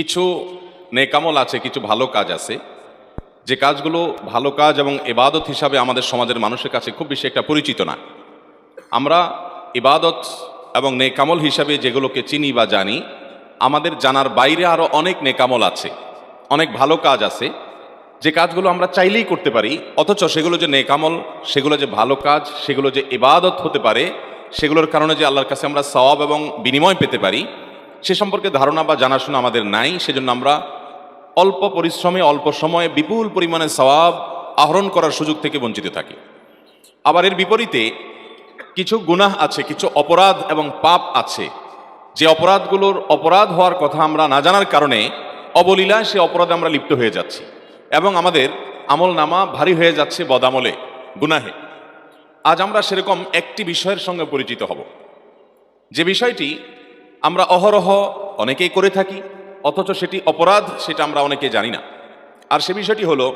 কিছু নেকামল আছে, কিছু ভালো কাজ আছে, যে কাজগুলো ভালো কাজ এবং ইবাদত হিসাবে আমাদের সমাজের মানুষের কাছে খুব বেশি একটা পরিচিত না। আমরা ইবাদত এবং নেকামল হিসাবে যেগুলোকে চিনি বা জানি, আমাদের জানার বাইরে আরও অনেক নেকামল আছে, অনেক ভালো কাজ আছে, যে কাজগুলো আমরা চাইলেই করতে পারি, অথচ সেগুলো যে নেকামল, সেগুলো যে ভালো কাজ, সেগুলো যে ইবাদত হতে পারে, সেগুলোর কারণে যে আল্লাহর কাছে আমরা সওয়াব এবং বিনিময় পেতে পারি, সে সম্পর্কে ধারণা বা জানাশোনা আমাদের নাই। সেজন্য আমরা অল্প পরিশ্রমে অল্প সময়ে বিপুল পরিমাণে সওয়াব আহরণ করার সুযোগ থেকে বঞ্চিত থাকি। আবার এর বিপরীতে কিছু গুনাহ আছে, কিছু অপরাধ এবং পাপ আছে, যে অপরাধগুলোর অপরাধ হওয়ার কথা আমরা না জানার কারণে অবলীলায় সে অপরাধে আমরা লিপ্ত হয়ে যাচ্ছি এবং আমাদের আমল নামা ভারী হয়ে যাচ্ছে বদামলে, গুনাহে। আজ আমরা সেরকম একটি বিষয়ের সঙ্গে পরিচিত হব, যে বিষয়টি আমরা অহরহ অনেকেই করে থাকি, অথচ সেটি অপরাধ, সেটা আমরা অনেকে জানি না। আর সে বিষয়টি হলো,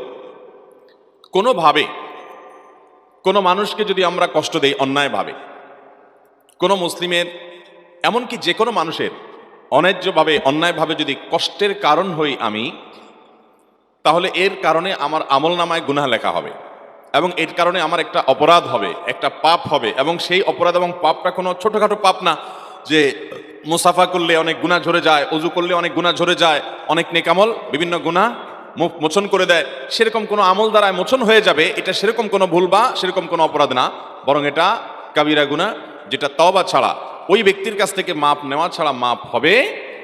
কোনোভাবে কোনো মানুষকে যদি আমরা কষ্ট দেই অন্যায়ভাবে, কোনো মুসলিমের, এমনকি যে কোনো মানুষের অন্যায্যভাবে অন্যায়ভাবে যদি কষ্টের কারণ হই আমি, তাহলে এর কারণে আমার আমল নামায় গুনাহ লেখা হবে এবং এর কারণে আমার একটা অপরাধ হবে, একটা পাপ হবে। এবং সেই অপরাধ এবং পাপটা কোনো ছোটোখাটো পাপ না যে মুসাফা করলে অনেক গুনাহ ঝরে যায়, অজু করলে অনেক গুনাহ ঝরে যায়, অনেক নেকামল বিভিন্ন গুনাহ মোচন করে দেয়, সেরকম কোনো আমল দ্বারায় মোচন হয়ে যাবে, এটা সেরকম কোনো ভুল বা সেরকম কোনো অপরাধ না, বরং এটা কাবিরা গুনাহ, যেটা তওবা ছাড়া, ওই ব্যক্তির কাছ থেকে মাপ নেওয়া ছাড়া মাপ হবে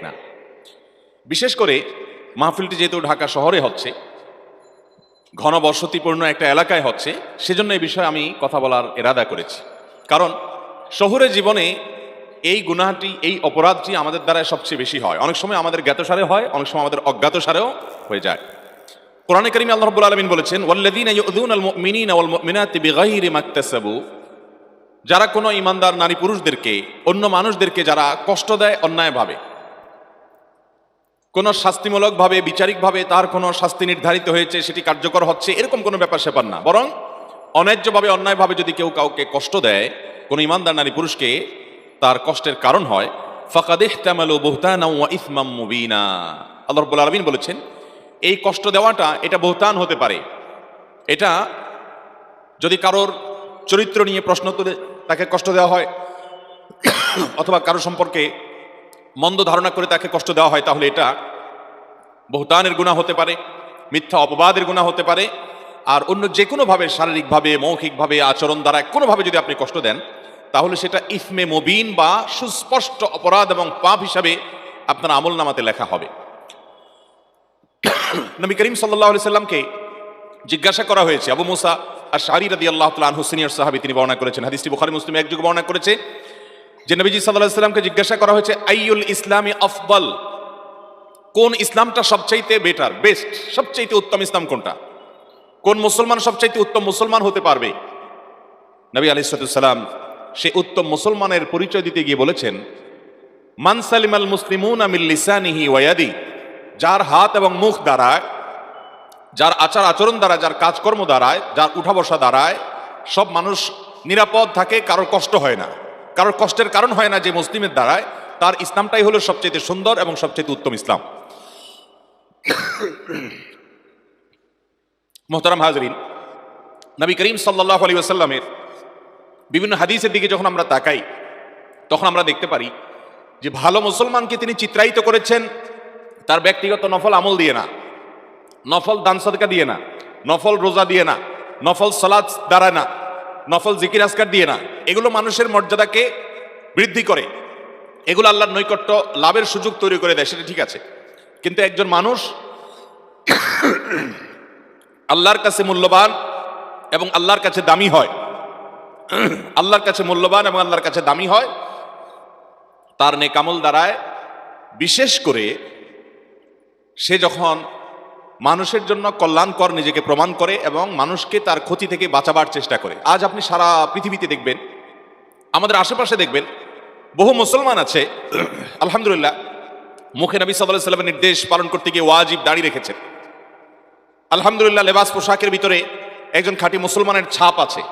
না। বিশেষ করে মাহফিলটি যেহেতু ঢাকা শহরে হচ্ছে, ঘনবসতিপূর্ণ একটা এলাকায় হচ্ছে, সেজন্য এই বিষয়ে আমি কথা বলার ইরাদা করেছি। কারণ শহুরে জীবনে এই গুনাহটি, এই অপরাধটি আমাদের দ্বারা সবচেয়ে বেশি হয়। অনেক সময় আমাদের জ্ঞাতসারে হয়, অনেক সময় আমাদের অজ্ঞাতসারেও হয়ে যায়। কোরআনে কারীমে আল্লাহ রাব্বুল আলামিন বলেছেন, ওয়াল্লাযীনা ইউযুনাল মুমিনিনা ওয়াল মুমিনাতি বিগাইরি মাকতাসাবু, যারা কোনো ইমানদার নারী পুরুষদেরকে, অন্য মানুষদেরকে যারা কষ্ট দেয় অন্যায়ভাবে, কোনো শাস্তিমূলকভাবে, বিচারিকভাবে তার কোনো শাস্তি নির্ধারিত হয়েছে, সেটি কার্যকর হচ্ছে, এরকম কোনো ব্যাপার স্যাপার না, বরং অন্যায্যভাবে অন্যায়ভাবে যদি কেউ কাউকে কষ্ট দেয়, কোনো ইমানদার নারী পুরুষকে তার কষ্টের কারণ হয়, ফাকাদ ইহতামালু বুহতানাও ওয়া ইসমাম মুবিনা, আল্লাহ রাব্বুল আলামিন বলেছেন, এই কষ্ট দেওয়াটা এটা বুহতান হতে পারে। এটা যদি কারোর চরিত্র নিয়ে প্রশ্ন তুলে তাকে কষ্ট দেওয়া হয়, অথবা কারো সম্পর্কে মন্দ ধারণা করে তাকে কষ্ট দেওয়া হয়, তাহলে এটা বুহতানের গুনাহ হতে পারে, মিথ্যা অপবাদের গুনাহ হতে পারে। আর অন্য যে কোনোভাবে, শারীরিকভাবে, মৌখিকভাবে, আচরণ দ্বারা কোনোভাবে যদি আপনি কষ্ট দেন, তাহলে সেটা ইসমে মুবিন বা সুস্পষ্ট অপরাধ এবং পাপ হিসাবে আপনার আমল নামাতে লেখা হবে। নবী করিম সাল্লাল্লাহু আলাইহি সাল্লামকে জিজ্ঞাসা করা হয়েছে, আবু মুসা আশআরী রাদিয়াল্লাহু তাআলা আনহু, সিনিয়র সাহাবী, তিনি বর্ণনা করেছেন, হাদিসটি বুখারী মুসলিম একযোগে বর্ণনা করেছে, যে নবীজি সাল্লাল্লাহু আলাইহি সাল্লামকে জিজ্ঞাসা করা হয়েছে, আইয়ুল ইসলামি আফদল, কোন ইসলামটা সবচাইতে বেটার, বেস্ট, সবচাইতে উত্তম ইসলাম কোনটা, কোন মুসলমান সবচাইতে উত্তম মুসলমান হতে পারবে? নবী আলাইহিস সালাম সেই উত্তম মুসলমানের পরিচয় দিতে গিয়ে বলেছেন, মান সালিমাল মুসলিমুনা মিন লিসানিহি ওয়া ইয়াদি, যার হাত এবং মুখ দ্বারায়, যার আচার আচরণ দ্বারা, যার কাজকর্ম দ্বারায়, যার উঠা বসা দ্বারায় সব মানুষ নিরাপদ থাকে, কারোর কষ্ট হয় না, কারোর কষ্টের কারণ হয় না, যে মুসলিমের দ্বারায়, তার ইসলামটাই হলো সবচেয়ে সুন্দর এবং সবচেয়ে উত্তম ইসলাম। মুহতারাম হাজরিন, নবী করিম সাল্লাল্লাহু আলাইহি ওয়াসাল্লামের বিভিন্ন হাদিসের দিকে যখন আমরা তাকাই, তখন আমরা দেখতে পারি যে ভালো মুসলমানকে তিনি চিত্রায়িত করেছেন তার ব্যক্তিগত নফল আমল দিয়ে না, নফল দান সাদকা দিয়ে না, নফল রোজা দিয়ে না, নফল সালাত দ্বারা না, নফল জিকির আজকার দিয়ে না। এগুলো মানুষের মর্যাদাকে বৃদ্ধি করে, এগুলো আল্লাহর নৈকট্য লাভের সুযোগ তৈরি করে দেয়, সেটা ঠিক আছে। কিন্তু একজন মানুষ আল্লাহর কাছে মূল্যবান এবং আল্লাহর কাছে দামি হয়, আল্লাহর কাছে মূল্যবান এবং আল্লাহর কাছে দামি হয় তার নেকামল দ্বারায়। বিশেষ করে সে যখন মানুষের জন্য কল্যাণকর নিজেকে প্রমাণ করে এবং মানুষকে তার ক্ষতি থেকে বাঁচাবার চেষ্টা করে। আজ আপনি সারা পৃথিবীতে দেখবেন, আমাদের আশেপাশে দেখবেন, বহু মুসলমান আছে আলহামদুলিল্লাহ, মুখে নবী সাল্লাল্লাহু আলাইহি ওয়াসাল্লামের নির্দেশ পালন করতে গিয়ে ওয়াজিব দাড়ি রেখেছেন। আলহামদুলিল্লাহ, লেবাস পোশাকের ভিতরে একজন খাঁটি মুসলমানের ছাপ আছে।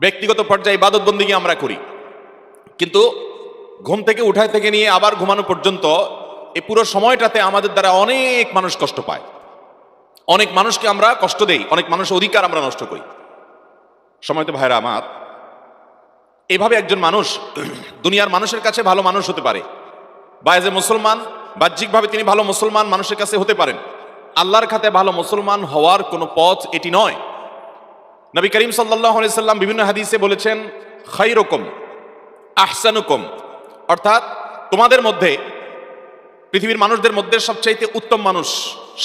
ব্যক্তিগত পর্যায়ে ইবাদত বন্দেগী আমরা করি, কিন্তু ঘুম থেকে উঠায় থেকে নিয়ে আবার ঘুমানো পর্যন্ত এই পুরো সময়টাতে আমাদের দ্বারা অনেক মানুষ কষ্ট পায়, অনেক মানুষকে আমরা কষ্ট দেই, অনেক মানুষের অধিকার আমরা নষ্ট করি। সময়তো ভাইরা আমার, এইভাবে একজন মানুষ দুনিয়ার মানুষের কাছে ভালো মানুষ হতে পারে, বা এজ এ মুসলমান বাহ্যিকভাবে তিনি ভালো মুসলমান মানুষের কাছে হতে পারেন। আল্লাহর খাতে ভালো মুসলমান হওয়ার কোনো পথ এটি নয়। নবী করিম সাল্লাল্লাহু আলাইহি সাল্লাম বিভিন্ন হাদিসে বলেছেন, খায়রুকুম আহসানুকুম, অর্থাৎ তোমাদের মধ্যে, পৃথিবীর মানুষদের মধ্যে সবচাইতে উত্তম মানুষ,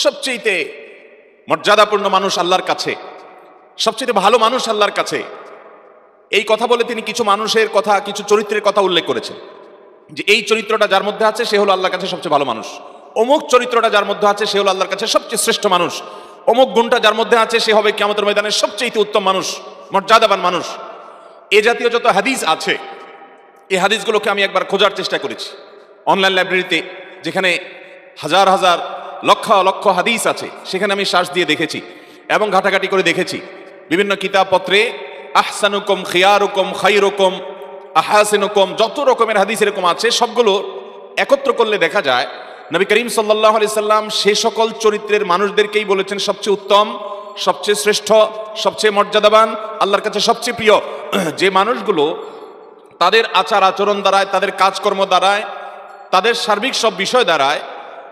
সবচাইতে মর্যাদাপূর্ণ মানুষ আল্লাহর কাছে, সবচাইতে ভালো মানুষ আল্লাহর কাছে। এই কথা বলে তিনি কিছু মানুষের কথা, কিছু চরিত্রের কথা উল্লেখ করেছেন, যে এই চরিত্রটা যার মধ্যে আছে সে হলো আল্লাহর কাছে সবচেয়ে ভালো মানুষ, অমুক চরিত্রটা যার মধ্যে আছে সে হলো আল্লাহর কাছে সবচেয়ে শ্রেষ্ঠ মানুষ, অমুক গুণটা যার মধ্যে আছে সে হবে কিয়ামতের ময়দানে সবচেয়ে উত্তম মানুষ, মর্যাদাবান মানুষ। এ জাতীয় যত হাদিস আছে, এই হাদিসগুলোকে আমি একবার খোঁজার চেষ্টা করেছি অনলাইন লাইব্রেরিতে, যেখানে হাজার হাজার লক্ষ লক্ষ হাদিস আছে, সেখানে আমি সার্চ দিয়ে দেখেছি এবং ঘাটাঘাটি করে দেখেছি। বিভিন্ন কিতাবপত্রে আহসানুকুম, খিয়ারুকুম, খায়রুকুম, আহাসিনুকুম, যত রকমের হাদিস এরকম আছে, সবগুলো একত্র করলে দেখা যায় নবী করিম সাল্লাল্লাহু আলাইহি সাল্লাম সে সকল চরিত্রের মানুষদেরকেই বলেছেন সবচেয়ে উত্তম, সবচেয়ে শ্রেষ্ঠ, সবচেয়ে মর্যাদাবান, আল্লাহর কাছে সবচেয়ে প্রিয়। যে মানুষগুলো তাদের আচার আচরণ দ্বারায়, তাদের কাজকর্ম দ্বারায়, তাদের সার্বিক সব বিষয় দ্বারায়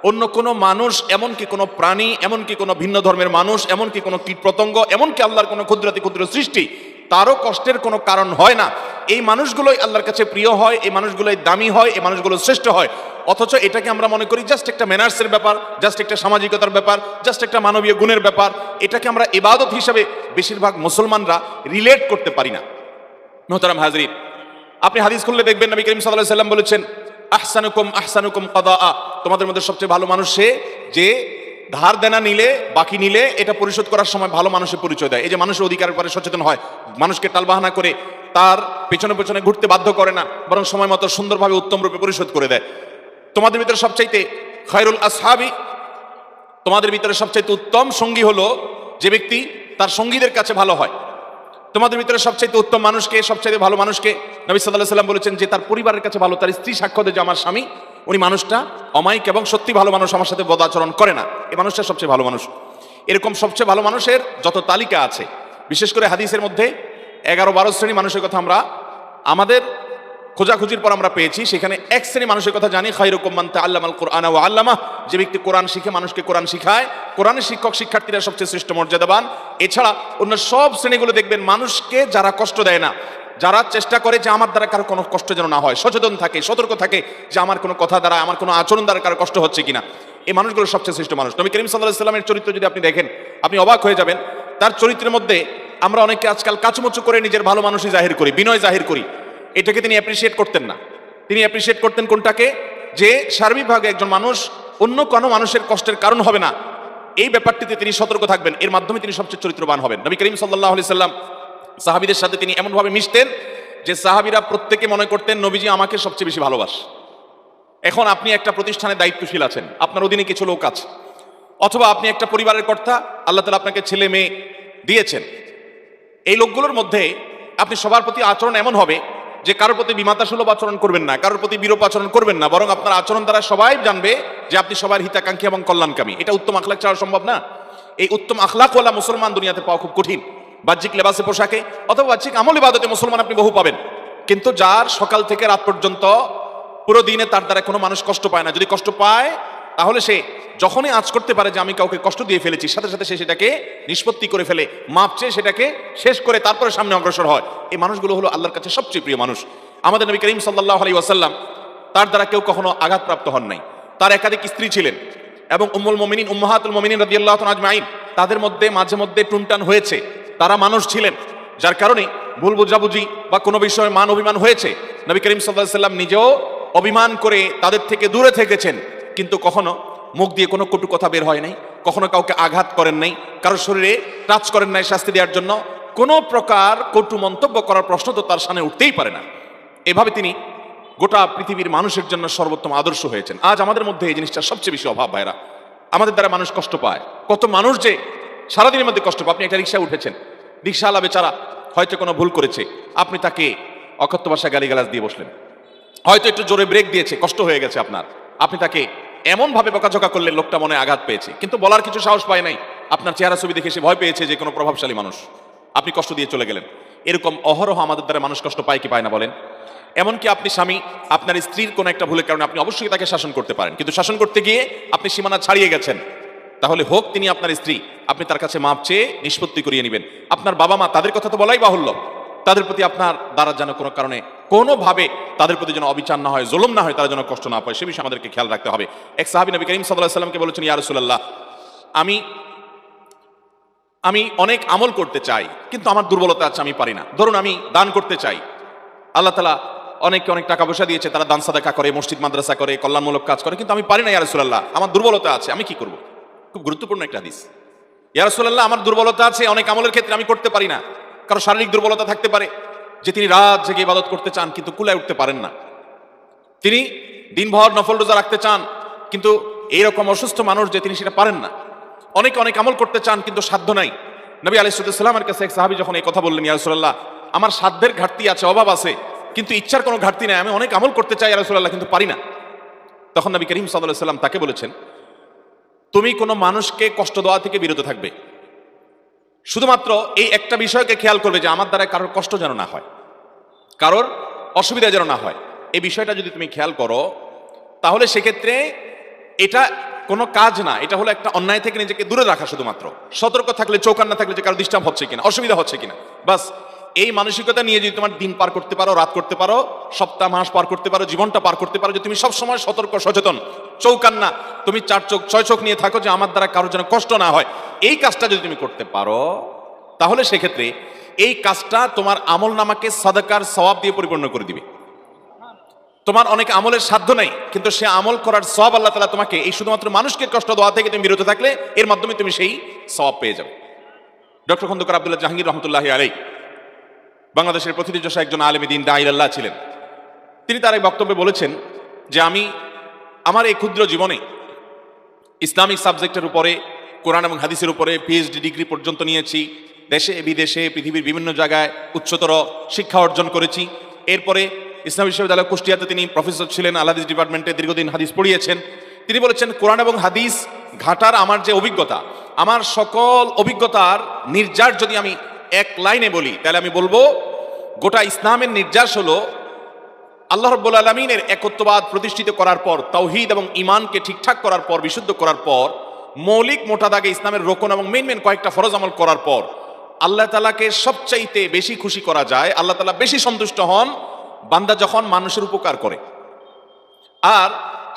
অন্য কোনো মানুষ, এমনকি কোনো প্রাণী, এমনকি কোনো ভিন্ন ধর্মের মানুষ, এমনকি কোনো কীটপতঙ্গ, এমনকি আল্লাহর কোনো ক্ষুদ্রাতি ক্ষুদ্র সৃষ্টি, তারও কষ্টের কোনো কারণ হয় না, এই মানুষগুলোই আল্লাহর কাছে প্রিয় হয়, এই মানুষগুলোই দামি হয়, এই মানুষগুলো শ্রেষ্ঠ হয়। অথচ এটাকে আমরা মনে করি জাস্ট একটা ম্যানার্সের ব্যাপার, জাস্ট একটা সামাজিকতার ব্যাপার, জাস্ট একটা মানবীয় গুণের ব্যাপার। এটাকে আমরা ইবাদত হিসাবে বেশিরভাগ মুসলমানরা রিলেট করতে পারি না। মোহতারাম হাজরিন, আপনি হাদিস খুললে দেখবেন নবী করিম সাল্লাল্লাহু আলাইহি সাল্লাম বলেছেন, আহসানুকুম আহসানুকুম কাদাআ, তোমাদের মধ্যে সবচেয়ে ভালো মানুষ সে যে ধার দেনা নিলে, বাকি নিলে এটা পরিশোধ করার সময় ভালো মানুষের পরিচয় দেয়। এই যে মানুষের অধিকারের ব্যাপারে সচেতন হয়, মানুষকে টালবাহানা করে তার পেছনে পেছনে ঘুরতে বাধ্য করে না, বরং সময় মতো সুন্দরভাবে উত্তম রূপে পরিশোধ করে দেয়। তোমাদের ভিতরে সবচাইতে খায়রুল আসহাবি, তোমাদের ভিতরে সবচাইতে উত্তম সঙ্গী হলো যে ব্যক্তি তার সঙ্গীদের কাছে ভালো হয়। তোমাদের ভিতরে সবচাইতে উত্তম মানুষকে, সবচাইতে ভালো মানুষকে নবী সাল্লাল্লাহু আলাইহি সাল্লাম বলেছেন যে তার পরিবারের কাছে ভালো, তার স্ত্রী সাক্ষ্য দেয় যে আমার স্বামী, উনি মানুষটা অমায়িক এবং সত্যি ভালো মানুষ, আমার সাথে বদ আচরণ করে না, এই মানুষটা সবচেয়ে ভালো মানুষ। এরকম সবচেয়ে ভালো মানুষের যত তালিকা আছে, বিশেষ করে হাদিসের মধ্যে 11-12 শ্রেণী মানুষের কথা আমরা আমাদের খোঁজাখুঁজির পর আমরা পেয়েছি। সেখানে এক শ্রেণী মানুষের কথা জানি, খায়রুকুম মান তাআল্লামাল কুরআনা ওয়া আল্লামাহ, যে ব্যক্তি কোরআন শিখে মানুষকে কোরআন শিখায়, কোরআনের শিক্ষক শিক্ষার্থীরা সবচেয়ে শ্রেষ্ঠ মর্যাদাবান। এছাড়া অন্য সব শ্রেণীগুলো দেখবেন মানুষকে যারা কষ্ট দেয় না, যারা চেষ্টা করে যে আমার দ্বারা কারো কোনো কষ্ট যেন না হয়, সচেতন থাকে, সতর্ক থাকে যে আমার কোনো কথা দ্বারা, আমার কোনো আচরণ দ্বারা কারো কষ্ট হচ্ছে কিনা, এই মানুষগুলো সবচেয়ে শ্রেষ্ঠ মানুষ। নবী করিম সাল্লাল্লাহু আলাইহি সাল্লামের চরিত্র যদি আপনি দেখেন, আপনি অবাক হয়ে যাবেন। তার চরিত্রের মধ্যে আমরা অনেকে আজকাল কাচুমুচু করে নিজের ভালো মানুষই জাহির করি, বিনয় জাহির করি। এটাকে তিনি অ্যাপ্রিসিয়েট করতেন না। তিনি অ্যাপ্রিসিয়েট করতেন কোনটাকে? যে সার্বিকভাবে একজন মানুষ অন্য কোনো মানুষের কষ্টের কারণ হবে না, এই ব্যাপারটিতে তিনি সতর্ক থাকবেন, এর মাধ্যমে তিনি সবচেয়ে চরিত্রবান হবেন। নবী করিম সাল্লাল্লাহু আলাইহি সাল্লাম সাহাবীদের সাথে তিনি এমনভাবে মিশতেন যে সাহাবীরা প্রত্যেকে মনে করতেন নবীজি আমাকে সবচেয়ে বেশি ভালোবাসে। এখন আপনি একটা প্রতিষ্ঠানে দায়িত্বশীল আছেন, আপনার অধীনে কিছু লোক আছে, অথবা আপনি একটা পরিবারের কর্তা, আল্লাহ তাআলা আপনাকে ছেলে মেয়ে দিয়েছেন। এই লোকগুলোর মধ্যে আপনি সবার প্রতি আচরণ এমন হবে যে কারোর প্রতি বিমাতাসুলভ আচরণ করবেন না, কারোর প্রতি বিরূপ আচরণ করবেন না, বরং আপনার আচরণ দ্বারা সবাই জানবে যে আপনি সবার হিতাকাঙ্ক্ষী এবং কল্যাণকামী। এটা উত্তম আখলাক ছাড়া সম্ভব না। এই উত্তম আখলাকওয়ালা মুসলমান দুনিয়াতে পাওয়া খুব কঠিন। বাহ্যিক লেবাসে পোশাকে অথবা বাহ্যিক আমল ইবাদতে মুসলমান আপনি বহু পাবেন, কিন্তু যার সকাল থেকে রাত পর্যন্ত পুরো দিনে তার দ্বারা কোনো মানুষ কষ্ট পায় না। যদি কষ্ট পায় তাহলে সে যখনই আঁচ করতে পারে যে আমি কাউকে কষ্ট দিয়ে ফেলেছি, সাথে সাথে সে সেটাকে নিষ্পত্তি করে ফেলে, মাপ চেয়ে সেটাকে শেষ করে তারপরে সামনে অগ্রসর হয়। এই মানুষগুলো হলো আল্লাহর কাছে সবচেয়ে প্রিয় মানুষ। আমাদের নবী করিম সাল্লাল্লাহু আলাইহি ওয়াসাল্লাম, তার দ্বারা কেউ কখনো আঘাতপ্রাপ্ত হন নাই। তার একাধিক স্ত্রী ছিলেন এবং উম্মুল মুমিনিন, উম্মাহাতুল মুমিনিন রাদিয়াল্লাহু তাআলা আজমাইন, তাদের মধ্যে মাঝে মধ্যে টুনটান হয়েছে। তারা মানুষ ছিলেন, যার কারণে ভুল বুঝাবুঝি বা কোনো বিষয়ে মান অভিমান হয়েছে। নবী করিম সাল্লাল্লাহু আলাইহি ওয়াসাল্লাম নিজেও অভিমান করে তাদের থেকে দূরে থেকেছেন, কিন্তু কখনো মুখ দিয়ে কোনো কটু কথা বের হয় নাই, কখনো কাউকে আঘাত করেন নাই, কারোর শরীরে টাচ করেন নাই শাস্তি দেওয়ার জন্য। কোনো প্রকার কটু মন্তব্য করার প্রশ্ন তো তার সামনে উঠতেই পারে না। এভাবে তিনি গোটা পৃথিবীর মানুষের জন্য সর্বোত্তম আদর্শ হয়েছেন। আজ আমাদের মধ্যে এই জিনিসটা সবচেয়ে বেশি অভাব। ভাইরা, আমাদের দ্বারা মানুষ কষ্ট পায়। কত মানুষ যে সারাদিনের মধ্যে কষ্ট পায়। আপনি একটা রিক্সায় উঠেছেন, রিক্সাওয়ালা বেচারা হয়তো কোনো ভুল করেছে, আপনি তাকে অকথ্য ভাষায় গালিগালাজ দিয়ে বসলেন। হয়তো একটু জোরে ব্রেক দিয়েছে, কষ্ট হয়ে গেছে আপনার, আপনি তাকে এমনভাবে বকাঝকা করলে লোকটা মনে আঘাত পেয়েছে, কিন্তু বলার কিছু সাহস পায় নাই। আপনার চেহারা ছবি দেখে সে ভয় পেয়েছে যে কোনো প্রভাবশালী মানুষ, আপনি কষ্ট দিয়ে চলে গেলেন। এরকম অহরহ আমাদের দ্বারা মানুষ কষ্ট পায় কি পায় না বলেন? এমনকি আপনি স্বামী, আপনার স্ত্রীর কোনো একটা ভুলের কারণে আপনি অবশ্যই তাকে শাসন করতে পারেন, কিন্তু শাসন করতে গিয়ে আপনি সীমানা ছাড়িয়ে গেছেন, তাহলে হোক তিনি আপনার স্ত্রী, আপনি তার কাছে মাপ চেয়ে নিষ্পত্তি করিয়ে নেবেন। আপনার বাবা মা, তাদের কথা তো বলাই বাহুল্য, তাদের প্রতি আপনার দ্বারা যেন কোনো কারণে কোনোভাবে তাদের প্রতি যেন অবিচার না হয়, জুলুম না হয়, তারা যেন কষ্ট না পায়, সে বিষয়ে আমাদেরকে খেয়াল রাখতে হবে। এক সাহাবী নবী করিম সাল্লাল্লাহু আলাইহি ওয়াসাল্লামকে বলেছেন, ইয়া রাসূলুল্লাহ, আমি অনেক আমল করতে চাই, কিন্তু আমার দুর্বলতা আছে, আমি পারি না। ধরুন আমি দান করতে চাই, আল্লাহ তাআলা অনেককে অনেক টাকা পয়সা দিয়েছে, তারা দান সাদাকা করে, মসজিদ মাদ্রাসা করে, কল্যাণমূলক কাজ করে, কিন্তু আমি পারি না ইয়া রাসূলুল্লাহ, আমার দুর্বলতা আছে, আমি কি করব? খুব গুরুত্বপূর্ণ একটা হাদিস। ইয়া রাসূলুল্লাহ, আমার দুর্বলতা আছে, অনেক আমলের ক্ষেত্রে আমি করতে পারি না। কারো শারীরিক দুর্বলতা থাকতে পারে, যে তিনি রাত জেগে ইবাদত করতে চান কিন্তু কুলায় উঠতে পারেন না, তিনি দিনভর নফল রোজা রাখতে চান, কিন্তু এইরকম অসুস্থ মানুষ যে তিনি সেটা পারেন না। অনেক অনেক আমল করতে চান কিন্তু সাধ্য নাই। নবী আলাইহিস সালামের কাছে এক সাহাবী যখন এই কথা বললেন, ইয়া রাসূলুল্লাহ, আমার সাধ্যের ঘাটতি আছে, অভাব আছে, কিন্তু ইচ্ছার কোনো ঘাটতি নাই, আমি অনেক আমল করতে চাই ইয়া রাসূলুল্লাহ, কিন্তু পারি না। তখন নবী করিম সাল্লাল্লাহু আলাইহি ওয়াসাল্লাম তাকে বলেছেন, তুমি কোনো মানুষকে কষ্ট দেওয়া থেকে বিরত থাকবে, শুধুমাত্র এই একটা বিষয়কে খেয়াল করবে যে আমার দ্বারা কারোর কষ্ট যেন না হয়, কারোর অসুবিধা যেন না হয়। এই বিষয়টা যদি তুমি খেয়াল করো, তাহলে সেক্ষেত্রে এটা কোনো কাজ না, এটা হলো একটা অন্যায় থেকে নিজেকে দূরে রাখা, শুধুমাত্র সতর্ক থাকলে, চৌকান না থাকলে যে কারো ডিস্টার্ব হচ্ছে কিনা, অসুবিধা হচ্ছে কিনা, বাস এই মানসিকতা নিয়ে যদি তোমার দিন পার করতে পারো, রাত করতে পারো, সপ্তাহ মাস পার করতে পারো, জীবনটা পার করতে পারো, যে তুমি সবসময় সতর্ক সচেতন, চৌকান না, তুমি 4 চোখ 6 চোখ নিয়ে থাকো যে আমার দ্বারা কারোর যেন কষ্ট না হয়, এই কাজটা যদি তুমি করতে পারো, তাহলে সেক্ষেত্রে এই কাজটা তোমার আমল নামাকে সাদাকার সওয়াব দিয়ে পরিপূর্ণ করে দিবে। তোমার অনেক আমলের সাধ্য নেই, কিন্তু সে আমল করার সওয়াব আল্লাহ তাআলা তোমাকে, এই শুধুমাত্র মানুষকে কষ্ট দেওয়া থেকে তুমি বিরত থাকলে, এর মাধ্যমে তুমি সেই সওয়াব পেয়ে যাবে। ডক্টর খন্দকার আব্দুল্লাহ জাহাঙ্গীর রহমতুল্লাহি আলাইহি বাংলাদেশের প্রথিতযশা একজন আলেম দ্বীন দাঈ ইলাল্লাহ ছিলেন। তিনি তার এক বক্তব্যে বলেছেন যে আমি আমার এই ক্ষুদ্র জীবনে ইসলামিক সাবজেক্টের উপরে, কোরআন এবং হাদিসের উপরে পিএইচডি ডিগ্রি পর্যন্ত নিয়েছি, দেশে বিদেশে পৃথিবীর বিভিন্ন জায়গায় উচ্চতর শিক্ষা অর্জন করেছি। এরপরে ইসলামী বিশ্ববিদ্যালয় কুষ্টিয়াতে তিনি প্রফেসর ছিলেন, আল হাদিস ডিপার্টমেন্টে দীর্ঘদিন হাদিস পড়িয়েছেন। তিনি বলেছেন, কোরআন এবং হাদিস ঘাটার আমার যে অভিজ্ঞতা, আমার সকল অভিজ্ঞতার নির্যাস যদি আমি এক লাইনে বলি, তাহলে আমি বলবো গোটা ইসলামের নির্যাস হলো আল্লাহ রাব্বুল আলামিনের একত্ববাদ প্রতিষ্ঠিত করার পর, তাওহীদ এবং ঈমানকে ঠিকঠাক করার পর, বিশুদ্ধ করার পর, মৌলিক মোটা দাগে ইসলামের রোকন এবং মেন কয়েকটা ফরজ আমল করার পর আল্লাহ তাআলাকে সবচাইতে বেশি খুশি করা যায়, আল্লাহ তাআলা বেশি সন্তুষ্ট হন বান্দা যখন মানুষের উপকার করে। আর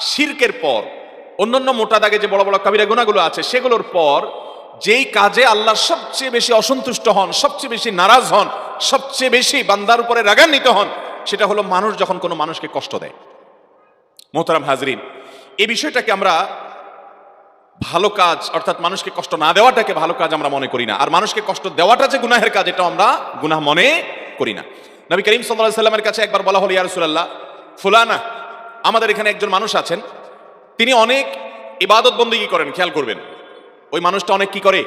শিরকের পর অন্যান্য মোটা দাগে যে বড় বড় কাবিরা গুনাহগুলো আছে, সেগুলোর পর যেই কাজে আল্লাহ সবচেয়ে বেশি অসন্তুষ্ট হন, সবচেয়ে বেশি নারাজ হন, সবচেয়ে বেশি বান্দার উপরে রাগান্বিত হন, সেটা হলো মানুষ যখন কোনো মানুষকে কষ্ট দেয়। মোহতারাম হাজরিন, এই বিষয়টাকে আমরা ভালো কাজ, অর্থাৎ মানুষকে কষ্ট না দেওয়াটাকে ভালো কাজ আমরা মনে করি না, আর মানুষকে কষ্ট দেওয়াটা যে গুনাহের কাজ, এটা আমরা গুনাহ মনে করি না। নবী করিম সাল্লাল্লাহু আলাইহি ওয়াসাল্লামের কাছে একবার বলা হলো, ইয়া রাসূলুল্লাহ, ফুলানা, আমাদের এখানে একজন মানুষ আছেন, তিনি অনেক ইবাদত বন্দেগী করেন। খেয়াল করবেন, ওই মানুষটা অনেক কি করে,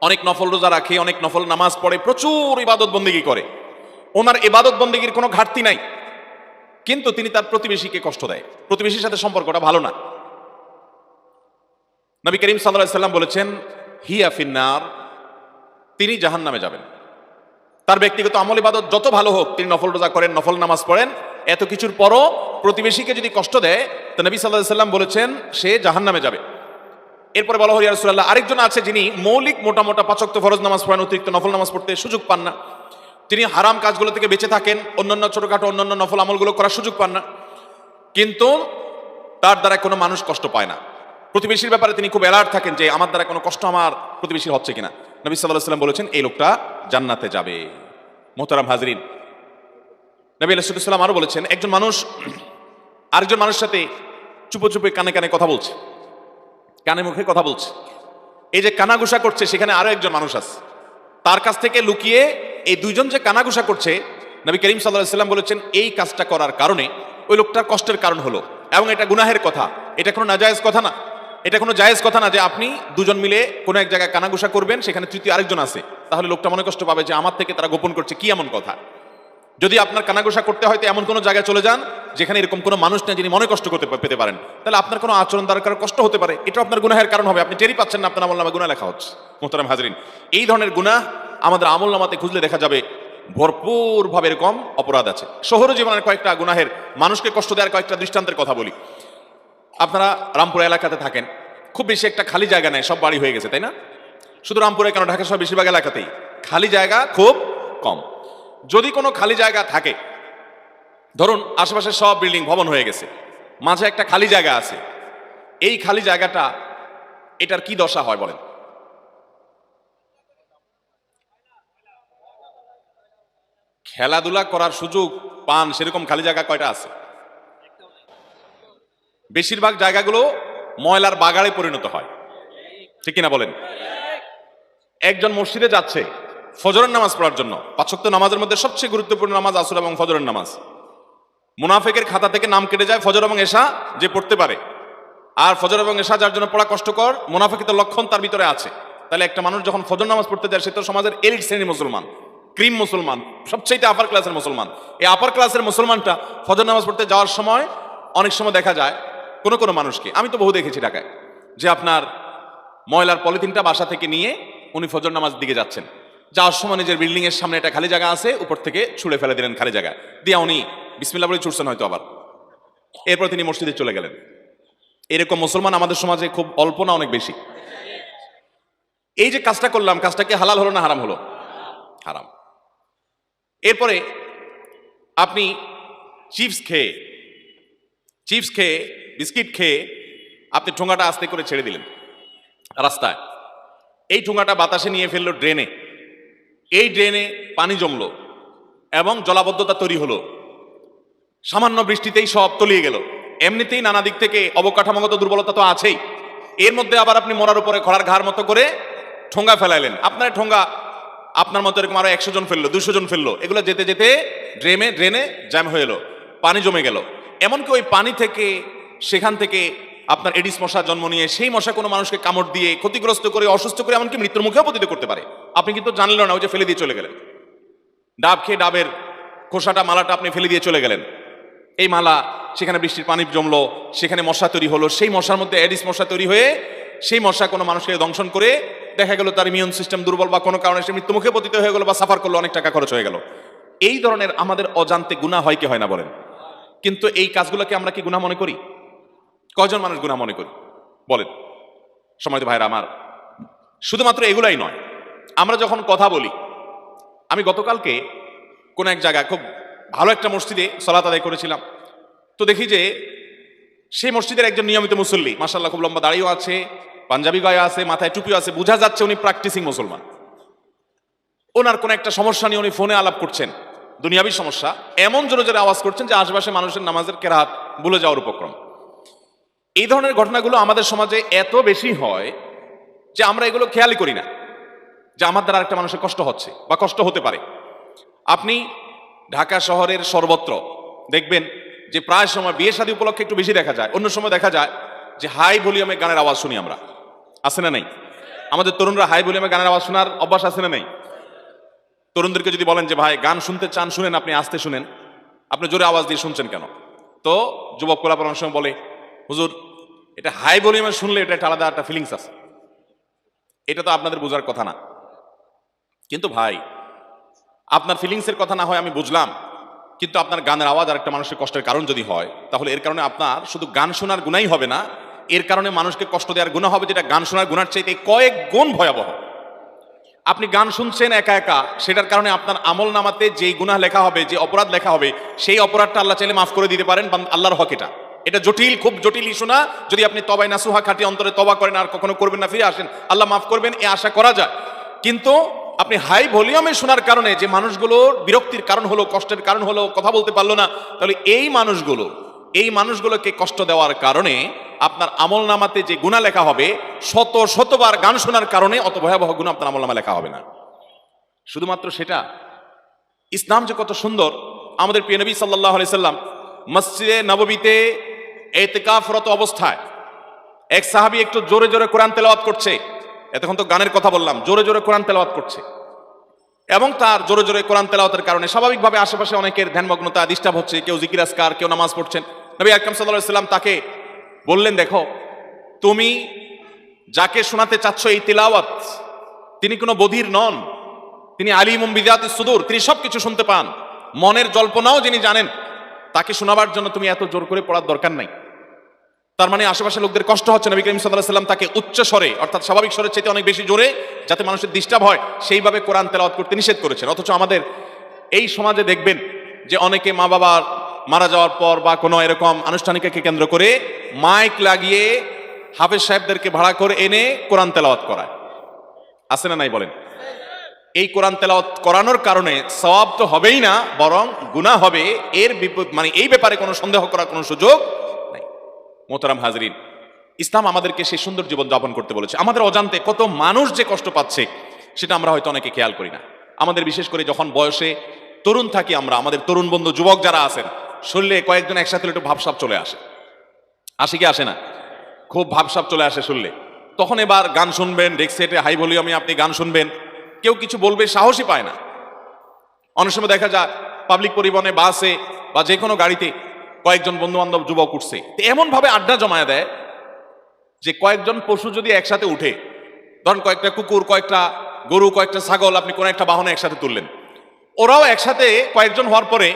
অনেক নফল রোজা রাখে, অনেক নফল নামাজ পড়ে, প্রচুর ইবাদত বন্দেগী করে, ওনার ইবাদত বন্দেগীর কোনো ঘাটতি নাই, কিন্তু তিনি তার প্রতিবেশীকে কষ্ট দেয়, প্রতিবেশীর সাথে সম্পর্কটা ভালো না। নবী করিম সাল্লাল্লাহু আলাইহি ওয়াসাল্লাম বলেছেন, হিয়া ফিন্নার, তিনি জাহান্নামে যাবেন। তার ব্যক্তিগত আমল ইবাদত যত ভালো হোক, তিনি নফল রোজা করেন, নফল নামাজ পড়েন, এত কিছুর পরও প্রতিবেশীকে যদি কষ্ট দেয়, তো নবী সাল্লাল্লাহু আলাইহি ওয়াসাল্লাম বলেছেন সে জাহান্নামে যাবে। এরপরে বলা হলো, ইয়া রাসূলুল্লাহ, আরেকজন আছে যিনি মৌলিক মোটা মোটা 5 ওয়াক্ত ফরজ নামাজ পড়েন, অতিরিক্ত নফল নামাজ পড়তে সুযোগ পান না, তিনি হারাম কাজগুলো থেকে বেঁচে থাকেন, অন্যান্য ছোটখাটো অন্যান্য নফল আমলগুলো করার সুযোগ পান না, কিন্তু তার দ্বারা কোনো মানুষ কষ্ট পায় না। প্রতিবেশীর ব্যাপারে তিনি খুব অ্যালার্ট থাকেন যে আমার দ্বারা কোনো কষ্ট আমার প্রতিবেশীর হচ্ছে কিনা। নবী সাল্লাল্লাহু আলাইহি ওয়াসাল্লাম বলেছেন এই লোকটা জান্নাতে যাবে। মোহতারাম হাজরিন, নবী আলাইহিস সালাম আরো বলেছেন, একজন মানুষ আরেকজন মানুষের সাথে চুপে চুপে কানে কানে কথা বলছে, কানে মুখে কথা বলছে, এই যে কানাঘুষা করছে, সেখানে আরো একজন মানুষ আছে, তার কাছ থেকে লুকিয়ে এই দুইজন যে কানাঘুষা করছে, নবী করিম সাল্লাল্লাহু আলাইহি ওয়াসাল্লাম বলেছেন এই কাজটা করার কারণে ওই লোকটার কষ্টের কারণ হলো, এবং এটা গুনাহের কথা, এটা কোনো নাজায়েজ কথা না, এটা কোনো জায়েজ কথা না যে আপনি দুজন মিলে কোনো এক জায়গায় কানাঘুষা করবেন, সেখানে তৃতীয় আরেকজন আছে, তাহলে লোকটা মনে কষ্ট পাবে যে আমার থেকে তারা গোপন করছে, কি এমন কথা। যদি আপনার কানাঘোষা করতে হয় তো এমন কোনো জায়গায় চলে যান যেখানে এরকম কোনো মানুষ নেই যিনি মনে কষ্ট করতে পেতে পারেন, তাহলে আপনার কোনো আচরণ দ্বারা কারো কষ্ট হতে পারে, এটা আপনার গুনাহের কারণ হবে, আপনি টেরই পাচ্ছেন না আপনার আমলনামা গুনাহ লেখা হচ্ছে। মোহতারাম হাজরিন, এই ধরনের গুনাহ আমাদের আমলনামাতে খুঁজলে দেখা যাবে ভরপুর ভাবে এরকম অপরাধ আছে। শহর জীবনের কয়েকটা গুনাহের মানুষকে কষ্ট দেওয়ার কয়েকটা দৃষ্টান্তের কথা বলি। আপনারা রামপুর এলাকাতে থাকেন, খুব বেশি একটা খালি জায়গা নেই, সব বাড়ি হয়ে গেছে, তাই না? শুধু রামপুরে কেন, ঢাকা সহ বেশিরভাগ এলাকাতেই খালি জায়গা খুব কম। যদি কোনো খালি জায়গা থাকে, ধরুন আশেপাশে সব বিল্ডিং ভবন হয়ে গেছে, মাঝে একটা খালি জায়গা আছে, এই খালি জায়গাটা এটার কি দশা হয় বলেন? খেলাধুলা করার সুযোগ পান সেরকম খালি জায়গা কয়টা আছে? বেশিরভাগ জায়গাগুলো ময়লার বাগাড়ে পরিণত হয়, ঠিক কিনা বলেন? একজন মসজিদে যাচ্ছে ফজরের নামাজ পড়ার জন্য, ৫ ওয়াক্ত নামাজের মধ্যে সবচেয়ে গুরুত্বপূর্ণ নামাজ আসর এবং ফজরের নামাজ। মুনাফিকের খাতা থেকে নাম কেটে যায় ফজর এবং এশা যে পড়তে পারে, আর ফজর এবং এশা যার জন্য পড়া কষ্টকর, মুনাফিকের লক্ষণ তার ভিতরে আছে। তাহলে একটা মানুষ যখন ফজর নামাজ পড়তে যায় সে তো সমাজের এলিট শ্রেণীর মুসলমান, ক্রিম মুসলমান, সবচেয়ে আপার ক্লাসের মুসলমান। এই আপার ক্লাসের মুসলমানটা ফজর নামাজ পড়তে যাওয়ার সময় অনেক সময় দেখা যায় কোনো কোনো মানুষকে, আমি তো বহু দেখেছি ঢাকায়, যে আপনার ময়লার পলিথিনটা বাসা থেকে নিয়ে উনি ফজর নামাজ দিকে যাচ্ছেন, যাওয়ার সময় নিজের বিল্ডিং এর সামনে একটা খালি জায়গা আছে, উপর থেকে ছুঁড়ে ফেলে দিলেন খালি জায়গা দিয়া, উনি বিসমিল্লাহ বলে ছুটছেন হয়তো, আবার এরপর তিনি মসজিদে চলে গেলেন। এরকম মুসলমান আমাদের সমাজে খুব অল্প না অনেক বেশি? এই যে কাজটা করলাম, কাজটা কি হালাল হলো না হারাম হলো? হারাম। এরপরে আপনি চিপস খেয়ে বিস্কিট খেয়ে আপনি ঠোঙাটা আস্তে করে ছেড়ে দিলেন রাস্তায়, এই ঠোঙাটা বাতাসে নিয়ে ফেললো ড্রেনে, এই ড্রেনে পানি জমলো এবং জলাবদ্ধতা তৈরি হলো, সামান্য বৃষ্টিতেই সব তলিয়ে গেল। এমনিতেই নানা দিক থেকে অবকাঠামোগত দুর্বলতা তো আছেই, এর মধ্যে আবার আপনি মরার উপরে খড়ার ঘাড় মতো করে ঠোঙ্গা ফেলাইলেন। আপনার ঠোঙ্গা আপনার মতো এরকম আরো 100 জন ফেললো, 200 জন ফেললো, এগুলো যেতে যেতে ড্রেনে জ্যাম হয়ে এলো, পানি জমে গেল। এমনকি ওই পানি থেকে, সেখান থেকে আপনার এডিস মশা জন্ম নিয়ে সেই মশা কোনো মানুষকে কামড় দিয়ে ক্ষতিগ্রস্ত করে, অসুস্থ করে, এমনকি মৃত্যুর মুখেও পতিত করতে পারে। আপনি কিন্তু জানলেন না, ওই যে ফেলে দিয়ে চলে গেলেন। ডাব খেয়ে ডাবের খোসাটা, মালাটা আপনি ফেলে দিয়ে চলে গেলেন, এই মালা সেখানে বৃষ্টির পানি জমলো, সেখানে মশা তৈরি হলো, সেই মশার মধ্যে এডিস মশা তৈরি হয়ে সেই মশা কোনো মানুষকে দংশন করে দেখা গেল তার ইমিউন সিস্টেম দুর্বল বা কোনো কারণে সে মৃত্যুমুখে পতিত হয়ে গেল বা সাফার করলো, অনেক টাকা খরচ হয়ে গেল। এই ধরনের আমাদের অজান্তে গুনাহ হয় কি হয় না বলেন? কিন্তু এই কাজগুলোকে আমরা কি গুনাহ মনে করি? কয়জন মানুষ গুনাহ মনে করি বলেন? সম্মানিত ভাইরা আমার, শুধুমাত্র এগুলাই নয়, আমরা যখন কথা বলি, আমি গতকালকে কোন এক জায়গায় খুব ভালো একটা মসজিদে সালাত আদায় করেছিলাম, তো দেখি যে সেই মসজিদের একজন নিয়মিত মুসল্লি, মাশাআল্লাহ খুব লম্বা দাড়িও আছে, পাঞ্জাবি গায়ে আছে, মাথায় টুপিও আছে, বোঝা যাচ্ছে উনি প্র্যাকটিসিং মুসলমান। ওনার কোন একটা সমস্যা নিয়ে উনি ফোনে আলাপ করছেন, দুনিয়াবী সমস্যা, এমন জোরে জোরে আওয়াজ করছেন যে আশেপাশে মানুষের নামাজের কেরাত ভুলে যাওয়ার উপক্রম। এই ধরনের ঘটনাগুলো আমাদের সমাজে এত বেশি হয় যে আমরা এগুলো খেয়ালই করি না যে আমার দ্বারা একটা মানুষের কষ্ট হচ্ছে বা কষ্ট হতে পারে। আপনি ঢাকা শহরের সর্বত্র দেখবেন যে প্রায় সময় বিয়ে শাদী উপলক্ষে একটু বেশি দেখা যায়, অন্য সময় দেখা যায় যে হাই ভলিউমে গানের আওয়াজ শুনি আমরা, আছে না নেই? আমাদের তরুণরা হাই ভলিউমে গানের আওয়াজ শোনার অভ্যাস আছে না নেই? তরুণদেরকে যদি বলেন যে ভাই গান শুনতে চান শুনেন, আপনি আস্তে শুনেন, আপনি জোরে আওয়াজ দিয়ে শুনছেন কেন? তো যুবক কোলাপন অনেক সময় বলে, হুজুর এটা হাই ভলিউমে শুনলে এটা একটা আলাদা একটা ফিলিংস আছে, এটা তো আপনাদের বোঝার কথা না। কিন্তু ভাই, আপনার ফিলিংসের কথা না হয় আমি বুঝলাম, কিন্তু আপনার গানের আওয়াজ আর একটা মানুষের কষ্টের কারণ যদি হয়, তাহলে এর কারণে আপনার শুধু গান শোনার গুনাই হবে না, এর কারণে মানুষকে কষ্ট দেওয়ার গুনাহ হবে, যেটা গান শোনার গুনার চাইতে কয়েক গুণ ভয়াবহ। আপনি গান শুনছেন একা একা, সেটার কারণে আপনার আমল নামাতে যেই গুনাহ লেখা হবে, যে অপরাধ লেখা হবে, সেই অপরাধটা আল্লাহ চাইলে মাফ করে দিতে পারেন, আল্লাহর হক এটা। এটা জটিল, খুব জটিল ইস্যু না। যদি আপনি তবাই নাসুহা খাটি অন্তরে তবা করেন, আর কখনো করবেন না, ফিরে আসেন, আল্লাহ মাফ করবেন, এ আশা করা যায়। কিন্তু আপনি হাই ভলিউমে শোনার কারণে যে মানুষগুলোর বিরক্তির কারণ হলো, কষ্টের কারণ হলো, কথা বলতে পারলো না, তাহলে এই মানুষগুলোকে কষ্ট দেওয়ার কারণে আপনার আমল নামাতে যে গুনাহ লেখা হবে, শতবার গান শোনার কারণে অত ভয়াবহ গুনাহ আপনার আমল নামা লেখা হবে না। শুধুমাত্র সেটা, ইসলাম যে কত সুন্দর। আমাদের প্রিয় নবী সাল্লাল্লাহু আলাইহি সাল্লাম মসজিদে নববীতে ইতিকাফরত অবস্থায় এক সাহাবী একটু জোরে জোরে কোরআন তেলাওয়াত করছে, এতক্ষণ তো গানের কথা বললাম, জোরে জোরে কোরআন তেলাওয়াত করছে। এবং তার জোরে জোরে কোরআন তেলাওয়াতের কারণে স্বাভাবিকভাবে আশেপাশে অনেকের ধ্যানমগ্নতা ডিস্টার্ব হচ্ছে, কেউ জিকির আজকার, কেউ নামাজ পড়ছেন। নবী আকরাম সাল্লাল্লাহু আলাইহি ওয়াসাল্লাম তাকে বললেন, দেখো তুমি যাকে শোনাতে চাচ্ছ এই তিলাওয়াত, তিনি কোনো বধির নন, তিনি আলিমুম বিযাতিস সুদূর, তিনি সবকিছু শুনতে পান, মনের জল্পনাও যিনি জানেন, তাকে শোনাবার জন্য তুমি এত জোর করে পড়ার দরকার নাই। তার মানে আশেপাশে লোকদের কষ্ট হচ্ছে, নবী করিম সাল্লাল্লাহু আলাইহি ওয়াসাল্লাম তাকে উচ্চ স্বরে অর্থাৎ স্বাভাবিক স্বরের চাইতে অনেক বেশি জোরে, যাতে মানুষের ডিস্টার্ব হয় সেইভাবে কোরআন তেলাওয়াত করতে নিষেধ করেছেন। অথচ আমাদের এই সমাজে দেখবেন যে অনেকে মা বাবার মারা যাওয়ার পর বা কোনো এরকম আনুষ্ঠানিককে কেন্দ্র করে মাইক লাগিয়ে হাফেজ সাহেবদেরকে ভাড়া করে এনে কোরআন তেলাওয়াত করায়। আছে না নাই বলেন? এই কোরআন তেলাওয়াত করানোর কারণে সওয়াব তো হবেই না, বরং গুনাহ হবে। এর মানে এই ব্যাপারে কোনো সন্দেহ করার কোনো সুযোগ নাই। মোহতারাম হাজরিন, ইসলাম আমাদেরকে সেই সুন্দর জীবন যাপন করতে বলেছে। আমাদের অজান্তে কত মানুষ যে কষ্ট পাচ্ছে সেটা আমরা হয়তো অনেকে খেয়াল করি না। আমাদের বিশেষ করে যখন বয়সে তরুণ থাকি আমরা, আমাদের তরুণ বন্ধু যুবক যারা আছেন, শুনলে কয়েকজন একসাথে একটু ভাবসাব চলে আসে। আসে কি আসে না? খুব ভাবসাব চলে আসে শুনলে। তখন এবার গান শুনবেন, ডেক সেটে হাই ভলিউমে আপনি গান শুনবেন, কেউ কিছু বলবে সাহসই পায় না। অনেক সময় দেখা যায় পাবলিক পরিবহনে, বাসে বা যে কোনো গাড়িতে কয়েকজন বন্ধু বান্ধব যুবক উঠছে, এমন ভাবে আড্ডা জমায়ে দেয় যে কয়েকজন পশু যদি একসাথে উঠে, ধরেন কয়েকটা কুকুর, কয়েকটা গরু, কয়েকটা ছাগল আপনি কোন একটা বাহনে একসাথে তুললেন, ওরাও একসাথে কয়েকজন হওয়ার পরে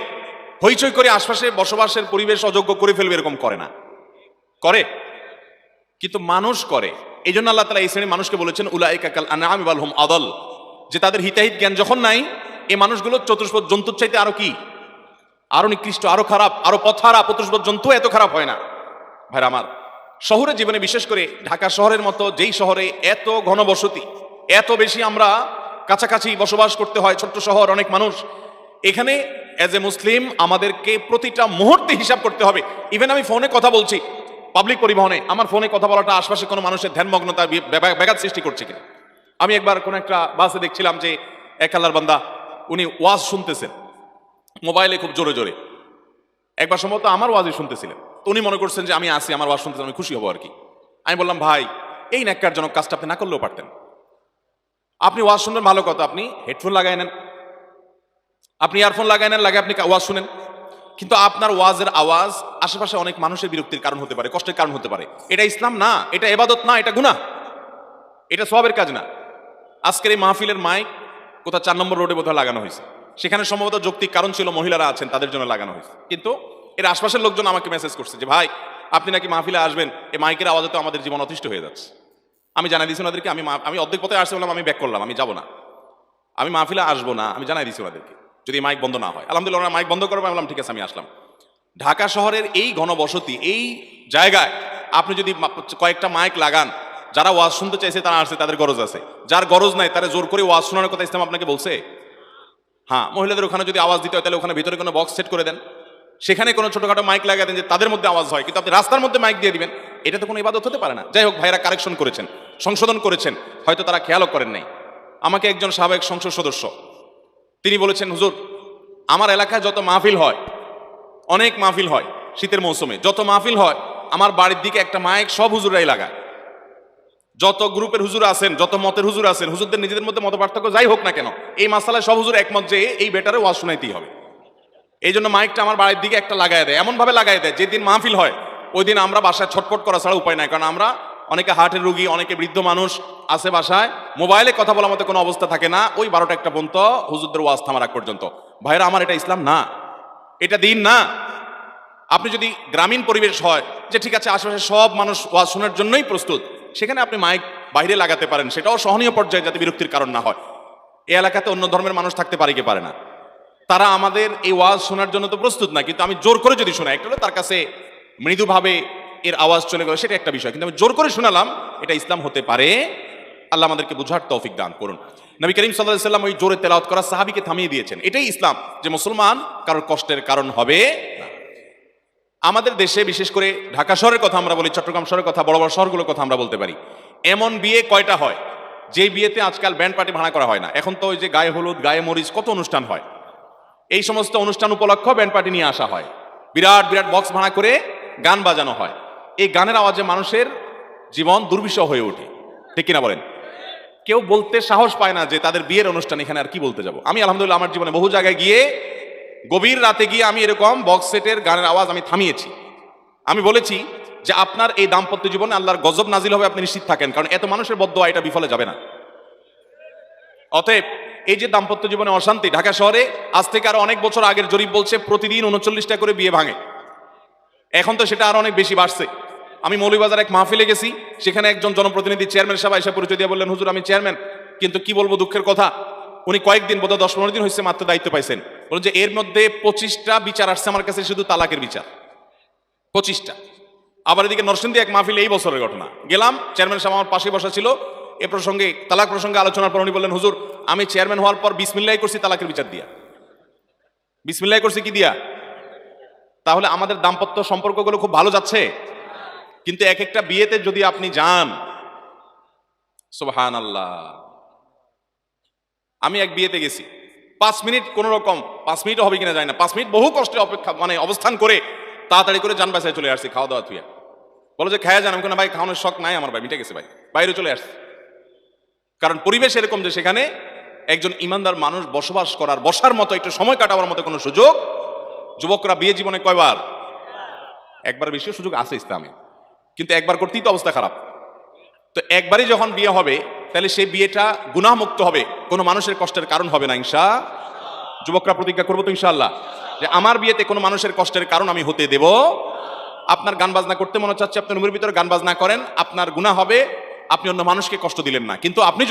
হইচই করে আশপাশে বসবাসের পরিবেশ অযোগ্য করে ফেলবে, এরকম করে না? করে, কিন্তু মানুষ করে। এই জন্য আল্লাহ তাআলা এই শ্রেণীর মানুষকে বলেছেন উলাইকা কাল আনআমি বাল হুম আদাল, যে তাদের হিতাহিত জ্ঞান যখন নাই, এই মানুষগুলো চতুষ্পদ জন্তুর চাইতে আরো কি, আরো নিকৃষ্ট, আরো খারাপ, আরো পথহারা। চতুষ্পদ জন্তু এত খারাপ হয় না। ভাইরা আমার, শহরের জীবনে বিশেষ করে ঢাকা শহরের মতো যেই শহরে এত ঘনবসতি, এত বেশি আমরা কাছাকাছি বসবাস করতে হয়, ছোট্ট শহর, অনেক মানুষ, এখানে এজ এ মুসলিম আমাদেরকে প্রতিটা মুহূর্তে হিসাব করতে হবে। ইভেন আমি ফোনে কথা বলছি পাবলিক পরিবহনে, আমার ফোনে কথা বলাটা আশপাশে কোনো মানুষের ধ্যানমগ্নতা ব্যাঘাত সৃষ্টি করছে কিনা। আমি একবার কোন একটা বাসে দেখছিলাম যে এক আল্লাহর বান্দা, উনি ওয়াজ শুনতেছেন মোবাইলে খুব জোরে জোরে। একবার সম্ভবত আমার ওয়াজই শুনতেছিলেন, তো উনি মনে করছেন যে আমি আসি, আমার ওয়াজ শুনতেছেন, আমি খুশি হবো আর কি। আমি বললাম, ভাই এই ন্যাক্কারজনক কাজটা আপনি না করলেও পারতেন। আপনি ওয়াজ শুনবেন ভালো কথা, আপনি হেডফোন লাগাই নেন, আপনি ইয়ারফোন লাগাই নেন, লাগে আপনি ওয়াজ শুনেন। কিন্তু আপনার ওয়াজের আওয়াজ আশেপাশে অনেক মানুষের বিরক্তির কারণ হতে পারে, কষ্টের কারণ হতে পারে। এটা ইসলাম না, এটা ইবাদত না, এটা গুনাহ, এটা সওয়াবের কাজ না। আজকের এই মাহফিলের মাইক কোথাও 4 নম্বর রোডে বোধহয় লাগানো হয়েছে, সেখানে সম্ভবত যৌক্তিক কারণ ছিল, মহিলারা আছেন তাদের জন্য লাগানো হয়েছে। কিন্তু এর আশপাশের লোকজন আমাকে মেসেজ করছে যে ভাই আপনি নাকি মাহফিলে আসবেন, এই মাইকের আওয়াজে তো আমাদের জীবন অতিষ্ঠ হয়ে যাচ্ছে। আমি জানাই দিয়েছি ওনাদেরকে, আমি অর্ধেক পথে আসতে বললাম, আমি ব্যাক করলাম, আমি যাবো না, আমি মাহফিলে আসবো না, আমি জানাই দিয়েছি ওনাদেরকে, যদি মাইক বন্ধ না হয়। আলহামদুলিল্লাহ ওরা মাইক বন্ধ করবে, আমি বললাম ঠিক আছে আমি আসলাম। ঢাকা শহরের এই ঘনবসতি, এই জায়গায় আপনি যদি কয়েকটা মাইক লাগান, যারা ওয়াজ শুনতে চাইছে তারা আসছে, তাদের গরজ আছে, যার গরজ নাই তারা জোর করে ওয়াজ শোনানোর কথা ইসলাম আপনাকে বলছে? হ্যাঁ, মহিলাদের ওখানে যদি আওয়াজ দিতে হয় তাহলে ওখানে ভিতরে কোনো বক্স সেট করে দেন, সেখানে কোনো ছোটখাটো মাইক লাগিয়ে দেন যে তাদের মধ্যে আওয়াজ হয়, কিন্তু আপনি রাস্তার মধ্যে মাইক দিয়ে দিবেন, এটা তো কোনো ইবাদত হতে পারে না। যাই হোক, ভাইরা কারেকশন করেছেন, সংশোধন করেছেন, হয়তো তারা খেয়ালও করেন নাই। আমাকে একজন সাবেক সংসদ সদস্য তিনি বলেছেন, হুজুর আমার এলাকায় যত মাহফিল হয়, অনেক মাহফিল হয় শীতের মৌসুমে, যত মাহফিল হয় আমার বাড়ির দিকে একটা মাইক সব হুজুরাই লাগায়। যত গ্রুপের হুজুর আছেন, যত মতের হুজুর আছেন, হুজুরদের নিজেদের মধ্যে মত পার্থক্য যাই হোক না কেন, এই মাসালায় সব হুজুর একমত যে এই বেটারে ওয়াজ শোনাইতেই হবে। এই জন্য মাইকটা আমার বাড়ির দিকে একটা লাগাই দেয়, এমন ভাবে লাগাই দেয় যেদিন মাহফিল হয় ওই দিন আমরা বাসায় ছটফট করা ছাড়া উপায় নাই। কারণ আমরা অনেকে হার্টের রুগী, অনেকে বৃদ্ধ মানুষ আছে বাসায়, মোবাইলে কথা বলার মতো কোনো অবস্থা থাকে না, ওই 12টা 1টা পর্যন্ত হুজুরদের ওয়াজ থামার আগ পর্যন্ত। ভাইরা আমার, এটা ইসলাম না, এটা দিন না। আপনি যদি গ্রামীণ পরিবেশ হয় যে ঠিক আছে আশেপাশে সব মানুষ ওয়াজ শোনার জন্যই প্রস্তুত, সেখানে আপনি মাইক বাইরে লাগাতে পারেন, সেটাও সহনীয় পর্যায়ে, যাতে বিরক্তির কারণ না হয়। এই এলাকাতে অন্য ধর্মের মানুষ থাকতে পারে কি পারে না, তারা আমাদের এই ওয়াজ শোনার জন্য তো প্রস্তুত না, কিন্তু আমি জোর করে যদি শোনাই, একটা হলো তার কাছে মৃদুভাবে এর আওয়াজ চলে গেল, সেটা একটা বিষয়, কিন্তু আমি জোর করে শোনালাম, এটা ইসলাম হতে পারে। আল্লাহ আমাদেরকে বুঝার তৌফিক দান করুন। নবী করিম সাল্লাল্লাহু আলাইহি ওয়াসাল্লাম ওই জোরে তেলাওয়াত করা সাহাবীকে থামিয়ে দিয়েছেন। এটাই ইসলাম, যে মুসলমান কারোর কষ্টের কারণ হবে না। আমাদের দেশে বিশেষ করে ঢাকা শহরের কথা আমরা বলি, চট্টগ্রাম শহরের কথা, বড় বড় শহরগুলোর কথা আমরা বলতে পারি। এমন বিয়ে কয়টা হয় যে বিয়েতে আজকাল ব্যান্ড পার্টি ভাড়া করা হয় না? এখন তো ওই যে গায়ে হলুদ, গায়ে মরিচ, কত অনুষ্ঠান হয়, এই সমস্ত অনুষ্ঠান উপলক্ষে ব্যান্ড পার্টি নিয়ে আসা হয়, বিরাট বিরাট বক্স ভাড়া করে গান বাজানো হয়। এই গানের আওয়াজে মানুষের জীবন দুর্বিষহ হয়ে ওঠে, ঠিক কিনা বলেন? কেউ বলতে সাহস পায় না যে তাদের বিয়ের অনুষ্ঠান এখানে আর কি বলতে যাব। আমি আলহামদুলিল্লাহ আমার জীবনে বহু জায়গায় গিয়ে গভীর রাতে গিয়ে আমি এরকম বক্স সেটের গানের আওয়াজ আমি থামিয়েছি। আমি বলেছি যে আপনার এই দাম্পত্য জীবনে আল্লাহর গজব নাজিল হবে, আপনি নিশ্চিত থাকেন, কারণ এত মানুষের বদদোয়া এটা বিফলে যাবে না। অতএব এই যে দাম্পত্য জীবনে অশান্তি, ঢাকা শহরে আজ থেকে আরো অনেক বছর আগের জরিপ বলছে প্রতিদিন 39টা করে বিয়ে ভাঙে। এখন তো সেটা আরো অনেক বেশি বাড়ছে। আমি মৌলভীবাজার এক মাহফিলে গেছি, সেখানে একজন জনপ্রতিনিধি চেয়ারম্যান সাহেব এসে পরিচয় দিয়ে বললেন, হুজুর আমি চেয়ারম্যান, কিন্তু কি বলবো দুঃখের কথা, উনি কয়েকদিন বোধহয় 10-15 দিন হয়েছে মাত্র দায়িত্ব পাইছেন। বলেন যে এর মধ্যে 25টা বিচার আসছে আমার কাছে, শুধু তালাকের বিচার 25টা। আবার এদিকে নরসিংদী এক মাহফিলে এই বছরের ঘটনা, গেলাম, চেয়ারম্যান সাহেব আমার পাশে বসা ছিল, এ প্রসঙ্গে তালাক প্রসঙ্গে আলোচনার পর উনি বললেন, হুজুর আমি চেয়ারম্যান হওয়ার পর বিসমিল্লাহ করছি তালাকের বিচার দিয়া। বিসমিল্লাহ করছি কি দিয়া? তাহলে আমাদের দাম্পত্য সম্পর্কগুলো খুব ভালো যাচ্ছে। কিন্তু এক একটা বিয়েতে যদি আপনি যান, সুবহানাল্লাহ, আমি এক বিয়েতে গেছি, 5 মিনিট কোন রকম, 5 মিনিট হবে কিনা যায় না, 5 মিনিট বহু কষ্টে অপেক্ষা অবস্থান করে তাড়াতাড়ি করে যান বাসায় চলে আসছি, খাওয়া দাওয়া থুইয়া। বলো যে খায়া যান, আমি কোনো ভাই খাওয়ানোর শখ নাই আমার, ভাই মিটে গেছে, ভাই বাইরে চলে আসছি। কারণ পরিবেশ এরকম যে সেখানে একজন ইমানদার মানুষ বসবাস করার, বসার মতো, একটু সময় কাটাবার মতো কোনো সুযোগ, যুবকরা বিয়ে জীবনে কয়বার? একবার বেশি সুযোগ আছে ইসলামে, কিন্তু একবার করতেই তো অবস্থা খারাপ। তো একবারই যখন বিয়ে হবে তাহলে সেই বিয়েটা গুনাহমুক্ত হবে, কোনো মানুষের কষ্টের কারণ হবে না ইনশাআল্লাহ। যুবকরা প্রতিজ্ঞা করবো তো ইনশাআল্লাহ যে আমার বিয়েতে কোনো মানুষের কষ্টের কারণ আমি হতে দেব। আপনার গান বাজনা করতে মনে চাচ্ছে, আপনি রুমের ভিতরে গান বাজনা করেন, আপনার গুনাহ হবে, আপনি অন্য মানুষকে কষ্ট দিলেন না। কিন্তু আপনি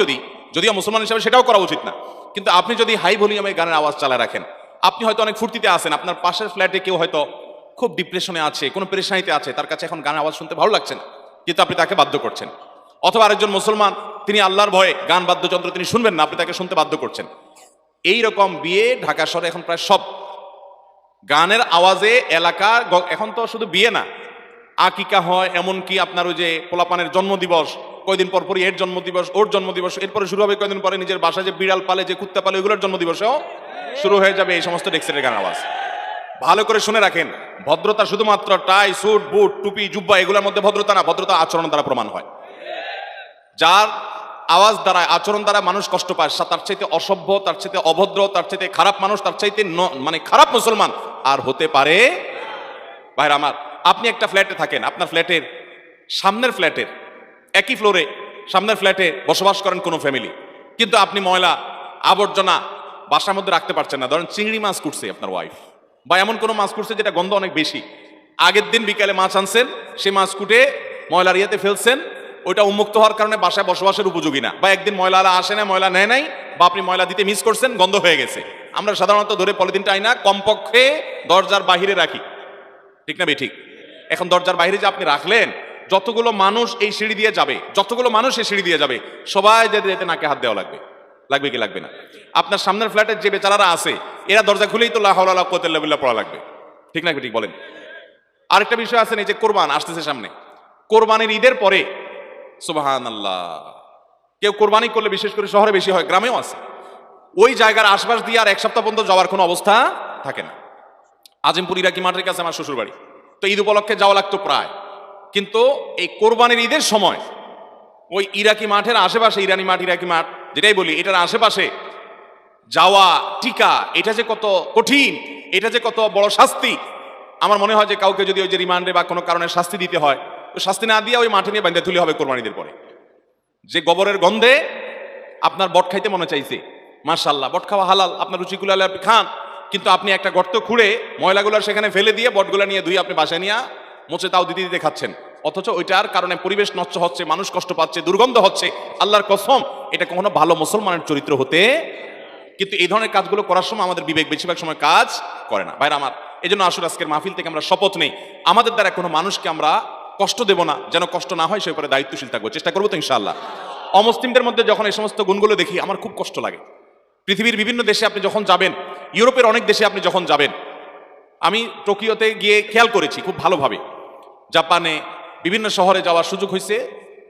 যদিও মুসলমান হিসাবে সেটাও করা উচিত না, কিন্তু আপনি যদি হাই ভলিউমে গানের আওয়াজ চালায় রাখেন, আপনি হয়তো অনেক ফুর্তিতে আছেন, আপনার পাশের ফ্ল্যাটে কেউ হয়তো খুব ডিপ্রেশনে আছে, কোনো পেরেশানিতে আছে, তার কাছে এখন গানের আওয়াজ শুনতে ভালো লাগছে না, কিন্তু আপনি তাকে বাধ্য করছেন। অথবা আরেকজন মুসলমান, তিনি আল্লাহর ভয়ে গান বাদ্যযন্ত্র তিনি শুনবেন না, আপনি তাকে শুনতে বাধ্য করছেন। এই রকম বিয়ে ঢাকা শহরে এখন প্রায় সব গানের আওয়াজে এলাকা। এখন তো শুধু বিয়ে না, আকিকা হয়, এমনকি আপনার ওই যে পোলাপানের জন্মদিবস, কয়দিন পর পরই এর জন্মদিবস, ওর জন্মদিবস, এরপরে শুরু হবে কয়দিন পরে নিজের বাসায় যে বিড়াল পালে, যে কুত্তা পালে, ওইগুলোর জন্মদিবসেও শুরু হয়ে যাবে এই সমস্ত ডেক্সের গানের আওয়াজ। ভালো করে শুনে রাখেন, ভদ্রতা শুধুমাত্র টাই, স্যুট, বুট, টুপি, জুব্বা এগুলোর মধ্যে ভদ্রতা না, ভদ্রতা আচরণ দ্বারা প্রমাণ হয়। যার আওয়াজ দ্বারা, আচরণ দ্বারা মানুষ কষ্ট পায়, তার চাইতে অসভ্য, তার চাইতে অভদ্র, তার চাইতে খারাপ মানুষ, তার চাইতে খারাপ মুসলমান আর হতে পারে? ভাইরা আমার, আপনি একটা ফ্ল্যাটে থাকেন, আপনার ফ্ল্যাটের সামনের ফ্ল্যাটের একই ফ্লোরে সামনের ফ্ল্যাটে বসবাস করেন কোনো ফ্যামিলি, কিন্তু আপনি ময়লা আবর্জনা বাসার মধ্যে রাখতে পারছেন না। ধরেন চিংড়ি মাছ কুটছে আপনার ওয়াইফ, বা এমন কোনো মাছ কুটছে যেটা গন্ধ অনেক বেশি, আগের দিন বিকালে মাছ আনছেন, সে মাছ কুটে ময়লার ইয়েতে ফেলছেন, ওইটা উন্মুক্ত হওয়ার কারণে বাসায় বসবাসের উপযোগী না, বা একদিন ময়লা আসে না, ময়লা নেয় নাই, বা আপনি ময়লা দিতে মিস করছেন, গন্ধ হয়ে গেছে। আমরা সাধারণত ধরে পলিথিনটা আইনা কমপক্ষে দরজার বাহিরে রাখি, ঠিক না ঠিক? এখন দরজার বাইরে যে আপনি রাখলেন, যতগুলো মানুষ এই সিঁড়ি দিয়ে যাবে, সবাই যেতে যেতে নাকে হাত দেওয়া লাগবে কি লাগবে না? আপনার সামনের ফ্ল্যাটের যে বেচারারা আছে, এরা দরজা খুলেই তো লা হাওলা ওয়ালা কুওয়াতা ইল্লা বিল্লাহ পড়া লাগবে, ঠিক না ঠিক বলেন? আরেকটা বিষয় আছে, এই যে কোরবান আসতেছে সামনে, কোরবানির ঈদের পরে সুবহানাল্লাহ, কেউ কোরবানি করলে বিশেষ করে শহরে বেশি হয়, গ্রামেও আছে, ওই জায়গার আশপাশ দিয়ে আর এক সপ্তাহ পর্যন্ত যাওয়ার কোনো অবস্থা থাকে না। আজিমপুর ইরাকি মাঠের কাছে আমার শ্বশুর বাড়ি, তো ঈদ উপলক্ষে যাওয়া লাগতো প্রায়, কিন্তু এই কোরবানির ঈদের সময় ওই ইরাকি মাঠের আশেপাশে, ইরানি মাঠ, ইরাকি মাঠ যেটাই বলি, এটার আশেপাশে যাওয়া টিকা, এটা যে কত কঠিন, এটা যে কত বড় শাস্তি। আমার মনে হয় যে কাউকে যদি ওই যে রিমান্ডে বা কোনো কারণে শাস্তি দিতে হয়, তো শাস্তি না দিয়ে ওই মাঠে নিয়ে বাঁধতে তুলি হবে কোরবানিদের পরে। যে গন্ধে আপনার বট খাইতে মনে চাইছে, মাশাআল্লাহ, বট খাওয়া হালাল, আপনার রুচিগুলো আপনি খান, কিন্তু আপনি একটা গর্ত খুঁড়ে ময়লাগুলো সেখানে ফেলে দিয়ে বটগুলো নিয়ে ধুয়ে আপনি বাসায় নিয়ে মোচে তাও দিতে দিতে খাচ্ছেন, অথচ ওইটার কারণে পরিবেশ নষ্ট হচ্ছে, মানুষ কষ্ট পাচ্ছে, দুর্গন্ধ হচ্ছে। আল্লাহর কসম, এটা কখনো ভালো মুসলমানের চরিত্র হতে। কিন্তু এই ধরনের কাজগুলো করার সময় আমাদের বিবেক বেশিরভাগ সময় কাজ করে না। ভাইরা আমার, এই জন্য আসলে আজকের মাহফিল থেকে আমরা শপথ নেই, আমাদের দ্বারা কোনো মানুষকে আমরা কষ্ট দেব না, যেন কষ্ট না হয় সে ব্যাপারে দায়িত্বশীল থাকবো, চেষ্টা করবো তো ইনশাআল্লাহ। অমুসলিমদের মধ্যে যখন এই সমস্ত গুণগুলো দেখি আমার খুব কষ্ট লাগে। পৃথিবীর বিভিন্ন দেশে আপনি যখন যাবেন, ইউরোপের অনেক দেশে আপনি যখন যাবেন, আমি টোকিওতে গিয়ে খেয়াল করেছি খুব ভালোভাবে, জাপানে বিভিন্ন শহরে যাওয়ার সুযোগ হয়েছে,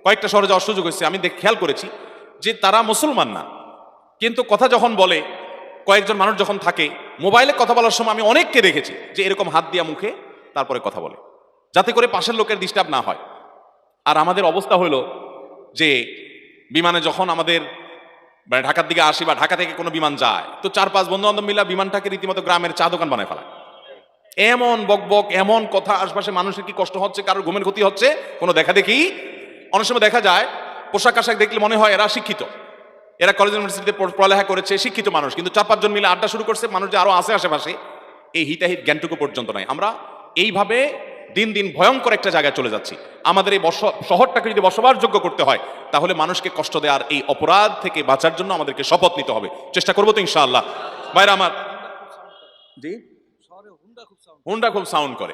কয়েকটা শহরে যাওয়ার সুযোগ হয়েছে, আমি খেয়াল করেছি যে তারা মুসলমান না, কিন্তু কথা যখন বলে, কয়েকজন মানুষ যখন থাকে, মোবাইলে কথা বলার সময় আমি অনেককে দেখেছি যে এরকম হাত দিয়া মুখে তারপরে কথা বলে, যাতে করে পাশের লোকের ডিস্টার্ব না হয়। আর আমাদের অবস্থা হলো যে বিমানে যখন আমাদের ঢাকার দিকে আসি বা ঢাকা থেকে কোনো বিমান যায়, তো 4-5 বন্ধু বান্ধব মিলা বিমানটাকে রীতিমতো গ্রামের চা দোকান বানায় ফেলায়। এমন বকবক, এমন কথা, আশপাশে মানুষের কি কষ্ট হচ্ছে, কারোর ঘুমের ক্ষতি হচ্ছে, কোনো দেখা দেখি। অনেক সময় দেখা যায় পোশাক আশাক দেখলে মনে হয় এরা শিক্ষিত, এরা কলেজ ইউনিভার্সিটিতে পড়ালেখা করেছে, শিক্ষিত মানুষ, কিন্তু 4-5 জন মিলে আড্ডা শুরু করছে, মানুষ যে আরো আছে আশেপাশে, এই হিতাহিত জ্ঞানটুকু পর্যন্ত নাই। আমরা এইভাবে দিন দিন ভয়ঙ্কর একটা জায়গায় চলে যাচ্ছি। আমাদের এই শহরটাকে যদি বসবাসযোগ্য করতে হয়, তাহলে মানুষকে কষ্ট দেওয়ার এই অপরাধ থেকে বাঁচার জন্য আমাদেরকে শপথ নিতে হবে। চেষ্টা করবো তো ইনশাআল্লাহ। ভাইরা আমার, জি, হুন্ডা খুব সাউন্ড করে।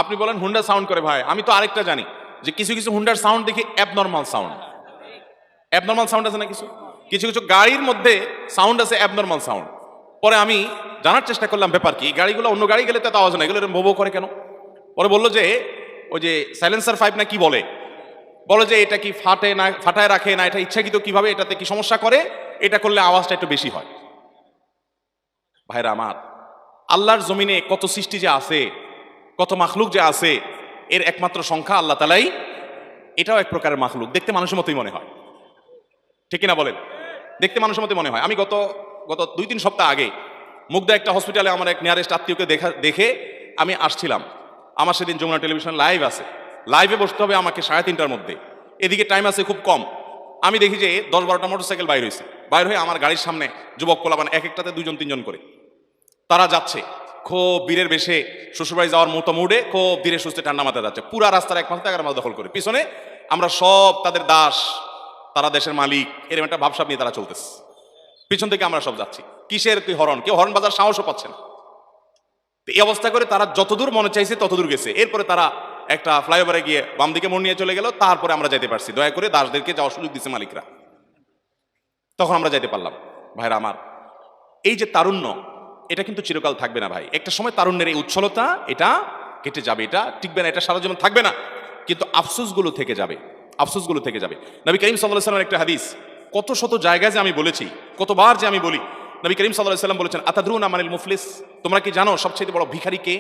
আপনি বলেন হুন্ডা সাউন্ড করে, ভাই আমি তো আরেকটা জানি যে কিছু কিছু হুন্ডার সাউন্ড দেখি অ্যাবনর্মাল সাউন্ড। অ্যাবনর্মাল সাউন্ড আছে না, কিছু কিছু কিছু গাড়ির মধ্যে সাউন্ড আছে অ্যাবনর্মাল সাউন্ড। পরে আমি জানার চেষ্টা করলাম ব্যাপার কি, গাড়িগুলো অন্য গাড়ি গেলে তো আওয়াজ না, এগুলো এরকম ভো করে কেন? পরে বললো যে ওই যে সাইলেন্সার পাইপ না কি বলে, বলে যে এটা কি ফাটায় রাখে না, এটা ইচ্ছাকৃত কিভাবে এটাতে কি সমস্যা করে, এটা করলে আওয়াজটা একটু বেশি হয়। ভাইরা আমার, আল্লাহর জমিনে কত সৃষ্টি যে আছে, কত মাখলুক যে আছে, এর একমাত্র সংখ্যা আল্লাহ তাআলাই। এটাও এক প্রকারের মাখলুক, দেখতে মানুষের মতোই মনে হয়, ঠিক কিনা বলেন? দেখতে মানুষের মতোই মনে হয়। আমি গত 2-3 সপ্তাহ আগে মুগদা একটা হসপিটালে আমার এক নিয়ারেস্ট আত্মীয়কে দেখে আমি আসছিলাম। আমার সেদিন যমুনা টেলিভিশন লাইভ আছে, লাইভে বসতে হবে আমাকে 3:30টার মধ্যে, এদিকে টাইম আছে খুব কম। আমি দেখি যে 10-12টা মোটরসাইকেল বাইর হয়েছে, বাইর হয়ে আমার গাড়ির সামনে যুবক পোলাপান, এক একটাতে 2-3 জন করে তারা যাচ্ছে, খুব বীরের বেশে শ্বশুরবাড়ি যাওয়ার মতো মুডে, খুব ধীরে সুস্থে ঠান্ডা মাথায় যাচ্ছে, পুরা রাস্তার এক মাথা থেকে মাথা দখল করে। পিছনে আমরা সব তাদের দাস, তারা দেশের মালিক, এরকম একটা ভাবসাব নিয়ে তারা চলতেছে। পিছন থেকে আমরা সব যাচ্ছি, কিসের তুই হরন, কেউ হরন বাজার সাহসও পাচ্ছে না। এই অবস্থা করে তারা যতদূর মনে চাইছে ততদূর গেছে। এরপরে তারা একটা ফ্লাইওভারে গিয়ে বাম দিকে মোড় নিয়ে চলে গেল, তারপরে আমরা যেতে পারছি, দয়া করে দাসদেরকে যাওয়ার সুযোগ দিচ্ছে মালিকরা, তখন আমরা যেতে পারলাম। ভাইরা আমার, এই যে তারুণ্য, এটা কিন্তু চিরকাল থাকবে না ভাই। একটা সময় তারুণ্যের এই উচ্ছলতা এটা কেটে যাবে, এটা টিকবে না, এটা সারা জীবন থাকবে না, কিন্তু আফসোসগুলো থেকে যাবে, আফসোসগুলো থেকে যাবে। নবী করিম সাল্লাল্লাহু আলাইহি ওয়াসাল্লামের একটা হাদিস, কত শত জায়গায় যে আমি বলেছি, কতবার যে আমি বলি, নবী করিম সাল্লাল্লাহু আলাইহি ওয়াসাল্লাম বলেছেন, আতাদরুনা মানিল মুফলিস, তোমরা কি জানো সবচেয়ে বড় ভিখারি কে?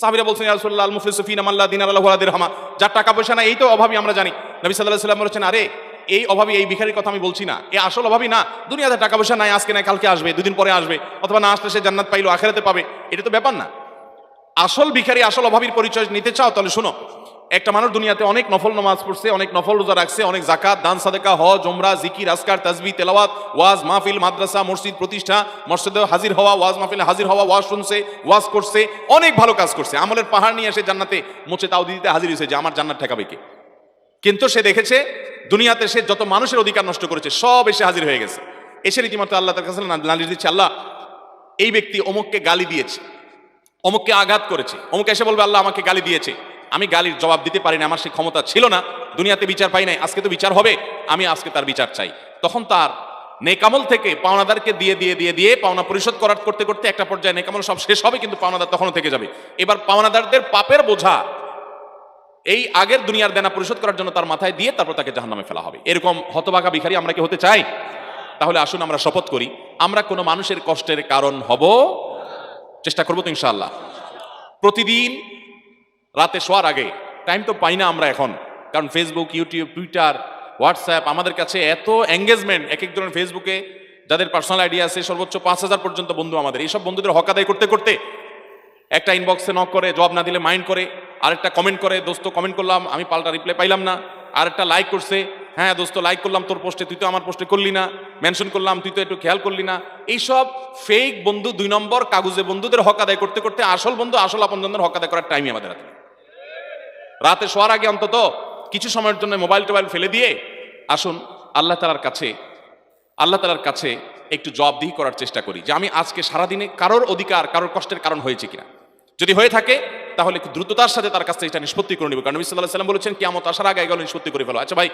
সাহাবীরা বলছেন, ইয়া রাসূলুল্লাহ, আল মুফলিসু ফিনা মান লা দিনার লাহু ওয়া লা দিরহাম, যার টাকা পয়সা না, এই তো অভাবী আমরা জানি। নবী সাল্লাল্লাহু আলাইহি ওয়াসাল্লাম বলেছেন, আরে এই অভাবী, এই ভিখারির কথা আমি বলছি না, এ আসল অভাবী না। দুনিয়াতে টাকা পয়সা নাই, আজকে নাই কালকে আসবে, 2 দিন পরে আসবে, অথবা না আসলে সে জান্নাত পাইলো, আখিরাতে পাবে, এটা তো ব্যাপার না। আসল ভিখারি, আসল অভাবীর পরিচয় নিতে চাও, তাহলে শোনো, একটা মানুষ দুনিয়াতে অনেক নফল নামাজ পড়ছে, অনেক নফল রোজা রাখছে, অনেক যাকাত, দান, সাদেকা, হজ, উমরা, জিকির, আজকার, তাসবিহ, তেলাওয়াত, ওয়াজ মাহফিল, মাদ্রাসা, মসজিদ প্রতিষ্ঠা, মসজিদে হাজির হওয়া, ওয়াজ মাহফিলে হাজির হওয়া, ওয়াজ শুনছে, ওয়াজ করছে, অনেক ভালো কাজ করছে, আমলের পাহাড় নিয়ে এসে জান্নাতে মোচে তাও দিতে হাজির হয়েছে যে আমার জান্নাত ঠেকাবে কে। কিন্তু সে দেখেছে দুনিয়াতে সে যত মানুষের অধিকার নষ্ট করেছে সব এসে হাজির হয়ে গেছে, এসে রীতিমতো আল্লাহ তার কাছে নালিশ দিচ্ছে, আল্লাহ এই ব্যক্তি অমুককে গালি দিয়েছে, অমুককে আঘাত করেছে, অমুক এসে বলবে আল্লাহ আমাকে গালি দিয়েছে, আমি গালির জবাব দিতে পারি না, আমার সে ক্ষমতা ছিল না, দুনিয়াতে বিচার পাই নাই, আজকে তো বিচার হবে, আমি আজকে তার বিচার চাই। তখন তার নেকামল থেকে পাওনাদারকে দিয়ে দিয়ে দিয়ে দিয়ে পাওনা পরিশোধ করতে করতে একটা পর্যায়ে নেকামল সব শেষ হবে, কিন্তু পাওনাদার তখনও থেকে যাবে। এবার পাওনাদারদের পাপের বোঝা এই আগের দুনিয়ার দেনা পরিশোধ করার জন্য তার মাথায় দিয়ে তারপর তাকে জাহান্নামে ফেলা হবে। এরকম হতভাগা ভিখারি আমরা কি হতে চাই? তাহলে আসুন আমরা শপথ করি, আমরা কোনো মানুষের কষ্টের কারণ হব, চেষ্টা করবো তো ইনশাআল্লাহ। প্রতিদিন রাতে শোয়ার আগে, টাইম তো পাই না আমরা এখন, কারণ ফেসবুক, ইউটিউব, টুইটার, হোয়াটসঅ্যাপ, আমাদের কাছে এত এঙ্গেজমেন্ট, এক এক ধরনের ফেসবুকে যাদের পার্সোনাল আইডি আছে সর্বোচ্চ 5,000 পর্যন্ত বন্ধু আমাদের, এইসব বন্ধুদের হক আদায় করতে করতে একটা ইনবক্সে নক করে, জবাব না দিলে মাইন্ড করে, আরেকটা কমেন্ট করে, দোস্ত কমেন্ট করলাম আমি পাল্টা রিপ্লাই পাইলাম না, আরেকটা লাইক করছে, হ্যাঁ দোস্ত লাইক করলাম তোর পোস্টে, তুই তো আমার পোস্টে করলি না, মেনশন করলাম তুই তো একটু খেয়াল করলি না। এইসব ফেক বন্ধু, 2 নম্বর কাগজে বন্ধুদের হক আদায় করতে করতে আসল বন্ধু, আসল আপনজনদের হক আদায় করার টাইমই আমাদের হাতে। রাতে শোয়ার আগে অন্তত কিছু সময়ের জন্য মোবাইল টোবাইল ফেলে দিয়ে আসুন আল্লাহ তাআলার কাছে একটু জবাবদিহি করার চেষ্টা করি যে আমি আজকে সারাদিনে কারোর অধিকার, কারোর কষ্টের কারণ হয়েছে কিনা। যদি হয়ে থাকে তাহলে একটু দ্রুততার সাথে তার কাছ থেকে এটা নিষ্পত্তি করে নেব, কারণ নবী সাল্লাল্লাহু আলাইহি ওয়াসাল্লাম বলেছেন কিয়ামত আসার আগে এগুলো নিষ্পত্তি করে ফেলো। আচ্ছা ভাই,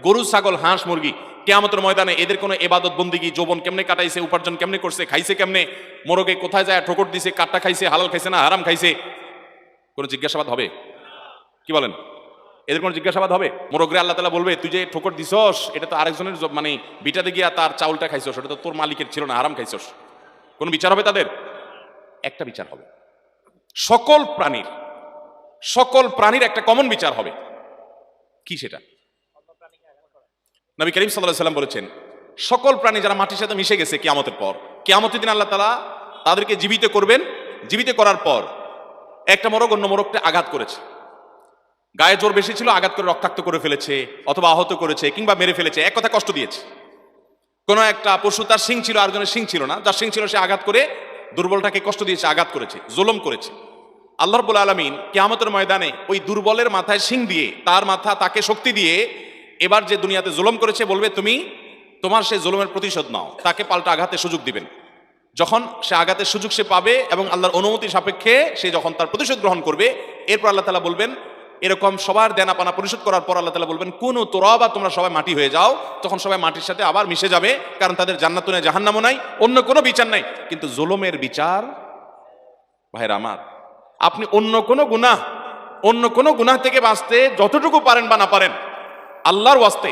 গরু, ছাগল, হাঁস, মুরগি কিয়ামতের ময়দানে এদের কোনো ইবাদত বন্দেগী, যৌবন কেমনে কাটাইছে, উপার্জন কেমনে করছে, খাইছে কেমনে, মোরগে কোথায় যায় ঠোকর দিছে, কাটটা খাইছে, হালাল খাইছে না হারাম খাইছে, কোনো জিজ্ঞাসাবাদ হবে? কি বলেন? এদের কোনো জিজ্ঞাসাবাদ হবে? মোরগরে আল্লাহ তাআলা বলবে তুই যে ঠোকর দিছস এটা তো আরেকজনের মানে বিটাতে গিয়া তার চাউলটা খাইছস, ওটা তো তোর মালিকের ছিল না, হারাম খাইছস। কোন বিচার হবে তাদের? একটা বিচার হবে, সকল প্রাণীর একটা কমন বিচার হবে। কি সেটা? নবী করিম সাল্লাল্লাহু আলাইহি সাল্লাম বলেছেন, সকল প্রাণী যারা মাটির সাথে মিশে গেছে কিয়ামতের পর, কিয়ামতের দিন আল্লাহ তাআলা তাদেরকে জীবিত করবেন। জীবিত করার পর একটা মোরগ অন্য মোরগকে আঘাত করেছে, গায়ে জোর বেশি ছিল, আঘাত করে রক্তাক্ত করে ফেলেছে, অথবা আহত করেছে, কিংবা মেরে ফেলেছে, এক কথা কষ্ট দিয়েছে। কোনো একটা পশু, তার শিং ছিল, আরেকজনের শিং ছিল না, যার শিং ছিল সে আঘাত করে দুর্বলটাকে কষ্ট দিয়েছে, আঘাত করেছে, জুলুম করেছে। আল্লাহ রাব্বুল আলামিন কিয়ামতের ময়দানে ওই দুর্বলের মাথায় শিং দিয়ে, তার মাথা, তাকে শক্তি দিয়ে, এবার যে দুনিয়াতে জুলুম করেছে বলবে, তুমি তোমার সেই জুলুমের প্রতিশোধ নাও। তাকে পাল্টা আঘাতের সুযোগ দিবেন। যখন সে আঘাতের সুযোগ সে পাবে এবং আল্লাহর অনুমতি সাপেক্ষে সে যখন তার প্রতিশোধ গ্রহণ করবে, এরপর আল্লাহ তাআলা বলবেন, এরকম সবার দেনা পানা পরিশোধ করার পর আল্লাহ তাআলা বলবেন, কুনু তুরাবা, তোমরা সবাই মাটি হয়ে যাও। তখন সবাই মাটির সাথে আবার মিশে যাবে, কারণ তাদের জান্নাতও নাই, জাহান্নামও নাই, অন্য কোনো বিচার নাই। কিন্তু জুলুমের বিচার, ভাইরা আমার, আপনি অন্য কোনো গুনাহ থেকে বাঁচতে যতটুকু পারেন বা না পারেন, আল্লাহর ওয়াস্তে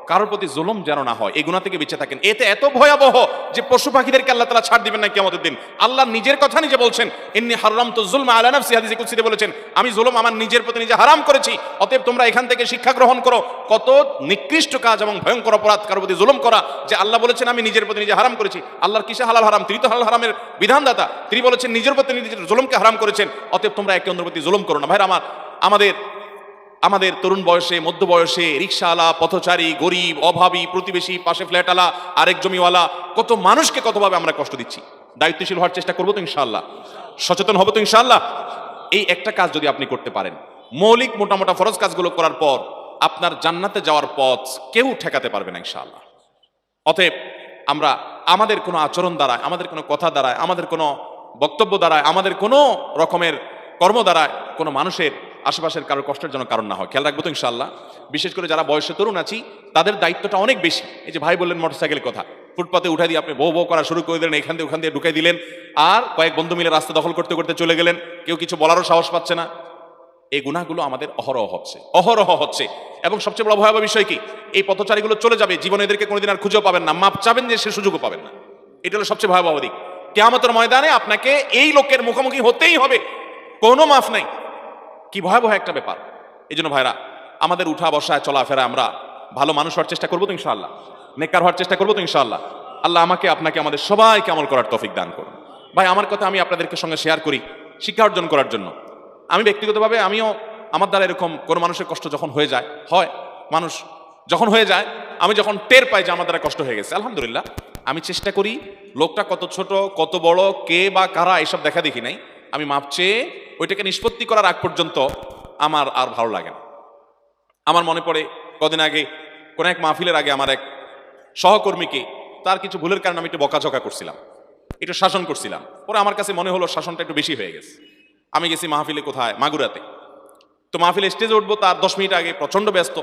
কারোর প্রতি জুলুম যেন না হয়, এই গুনাহ থেকে বেঁচে থাকেন। এতে এত ভয়াবহ যে পশু পাখিদেরকে আল্লাহ তাআলা ছাড় দিবেন না কিয়ামতের দিন। আল্লাহ নিজের কথা নিজে বলছেন, ইন্নী হারামতু যুলমা আলা নাফসি, হাদিসে কুদসিতে বলেছেন, আমি জুলুম আমার নিজের প্রতি নিজে হারাম করেছি, অতএব তোমরা এখান থেকে শিক্ষা গ্রহণ করো। কত নিকৃষ্ট কাজ এবং ভয়ঙ্কর অপরাধ কারোর প্রতি জুলুম করা, যে আল্লাহ বলেছেন আমি নিজের প্রতি নিজে হারাম করেছি। আল্লাহর কিসে হালাল হারাম? তিনি তো হালাল হারামের বিধানদাতা, তিনি বলেছেন নিজের প্রতি নিজের জুলুমকে হারাম করেছেন, অতএব তোমরা একে অন্যের প্রতি জুলুম করো না। ভাইরা আমার, আমাদের তরুণ বয়সে, মধ্য বয়সে রিকশাওয়ালা, পথচারী, গরিব, অভাবী, প্রতিবেশী, পাশে ফ্ল্যাটওয়ালা, আরেক জমিওয়ালা, কত মানুষকে কতভাবে আমরা কষ্ট দিচ্ছি। দায়িত্বশীল হওয়ার চেষ্টা করবো তো ইনশাআল্লাহ, সচেতন হবো তো ইনশাআল্লাহ। এই একটা কাজ যদি আপনি করতে পারেন, মৌলিক মোটা ফরজ কাজগুলো করার পর আপনার জান্নাতে যাওয়ার পথ কেউ ঠেকাতে পারবে না ইনশাআল্লাহ। অতএব আমরা আমাদের কোনো আচরণ দ্বারায়, আমাদের কোনো কথা দ্বারায়, আমাদের কোনো বক্তব্য দ্বারায়, আমাদের কোনো রকমের কর্ম দ্বারায় কোনো মানুষের আশেপাশের কারোর কষ্টের জন্য কারণ না হয়, খেয়াল রাখবো তো ইনশাআল্লাহ। বিশেষ করে যারা বয়সে তরুণ আছি, তাদের দায়িত্বটা অনেক বেশি। এই যে ভাই বললেন মোটরসাইকেলের কথা, ফুটপাতে উঠাই দিয়ে আপনি বউ করা শুরু করে দিলেন, এখান দিয়ে ওখান দিয়ে ঢুকাই দিলেন, আর কয়েক বন্ধু মিলে রাস্তা দখল করতে করতে চলে গেলেন, কেউ কিছু বলারও সাহস পাচ্ছে না। এই গুনাহগুলো আমাদের অহরহ হচ্ছে। এবং সবচেয়ে বড় ভয়াবহ বিষয় কি, এই পথচারীগুলো চলে যাবে, জীবনে এদেরকে কোনোদিন আর খুঁজেও পাবেন না, মাপ চাবেন যে সে সুযোগও পাবেন না। এটা হলো সবচেয়ে ভয়াবহ দিক। কিয়ামতের ময়দানে আপনাকে এই লোকের মুখোমুখি হতেই হবে, কোনো মাফ নাই। কি ভয়াবহ একটা ব্যাপার। এই জন্য ভাইরা, আমাদের উঠা বসায় চলাফেরা আমরা ভালো মানুষ হওয়ার চেষ্টা করবো তো ইনশাআল্লাহ, নেককার হওয়ার চেষ্টা করবো তো ইনশাআল্লাহ। আল্লাহ আমাকে, আপনাকে, আমাদের সবাইকে আমল করার তৌফিক দান করুন। ভাই, আমার কথা আমি আপনাদেরকে সঙ্গে শেয়ার করি শিক্ষা অর্জন করার জন্য। আমি ব্যক্তিগতভাবে আমিও, আমার দ্বারা এরকম কোনো মানুষের কষ্ট যখন হয়ে যায়, মানুষ যখন হয়ে যায়, আমি যখন টের পাই যে আমার দ্বারা কষ্ট হয়ে গেছে, আলহামদুলিল্লাহ, আমি চেষ্টা করি লোকটা কত ছোট, কত বড়, কে বা কারা, এসব দেখা দেখি নাই। আমি মাপ চেয়ে ওইটাকে নিষ্পত্তি করার আগ পর্যন্ত আমার আর ভালো লাগে না। আমার মনে পড়ে কদিন আগে কোনো এক মাহফিলের আগে আমার এক সহকর্মীকে, তার কিছু ভুলের কারণে আমি একটু বকাঝকা করছিলাম, একটু শাসন করছিলাম। পরে আমার কাছে মনে হলো শাসনটা একটু বেশি হয়ে গেছে। আমি গেছি মাহফিলে, কোথায়, মাগুরাতে। তো মাহফিলে স্টেজে উঠবো তার 10 মিনিট আগে, প্রচন্ড ব্যস্ত,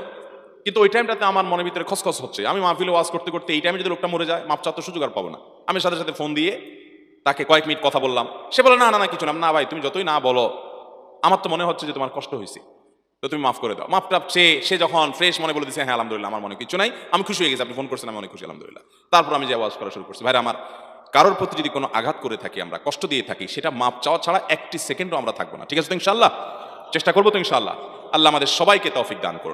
কিন্তু ওই টাইমটাতে আমার মনের ভিতরে খসখস হচ্ছে। আমি মাহফিলে ওয়াজ করতে করতে এই টাইমে যদি লোকটা মরে যায়, মাপ চাওয়ার তো সুযোগ আর পাবো না। আমি সাথে সাথে ফোন দিয়ে তাকে কয়েক মিনিট কথা বললাম। সে বলে, না না কিছু না ভাই, তুমি যতই না বলো, আমার তো মনে হচ্ছে যে তোমার কষ্ট হয়েছে, তো তুমি মাফ করে দাও। মাফটা চেয়ে সে যখন ফ্রেশ মনে বলে দিচ্ছে, হ্যাঁ আলহামদুলিল্লাহ, আমার মনে কিছু নাই, আমি খুশি হয়ে গেছি, আপনি ফোন করছেন, আমি অনেক খুশি, আলহামদুলিল্লাহ। তারপর আমি যে আওয়াজ করা শুরু করছি। ভাইরা আমার, কারোর প্রতি যদি কোনো আঘাত করে থাকি, আমরা কষ্ট দিয়ে থাকি, সেটা মাপ চাওয়া ছাড়া একটি সেকেন্ডও আমরা থাকবো না। ঠিক আছে তো ইনশাআল্লাহ? চেষ্টা করবো তো ইনশাআল্লাহ। আল্লাহ আমাদের সবাইকে তৌফিক দান করুন।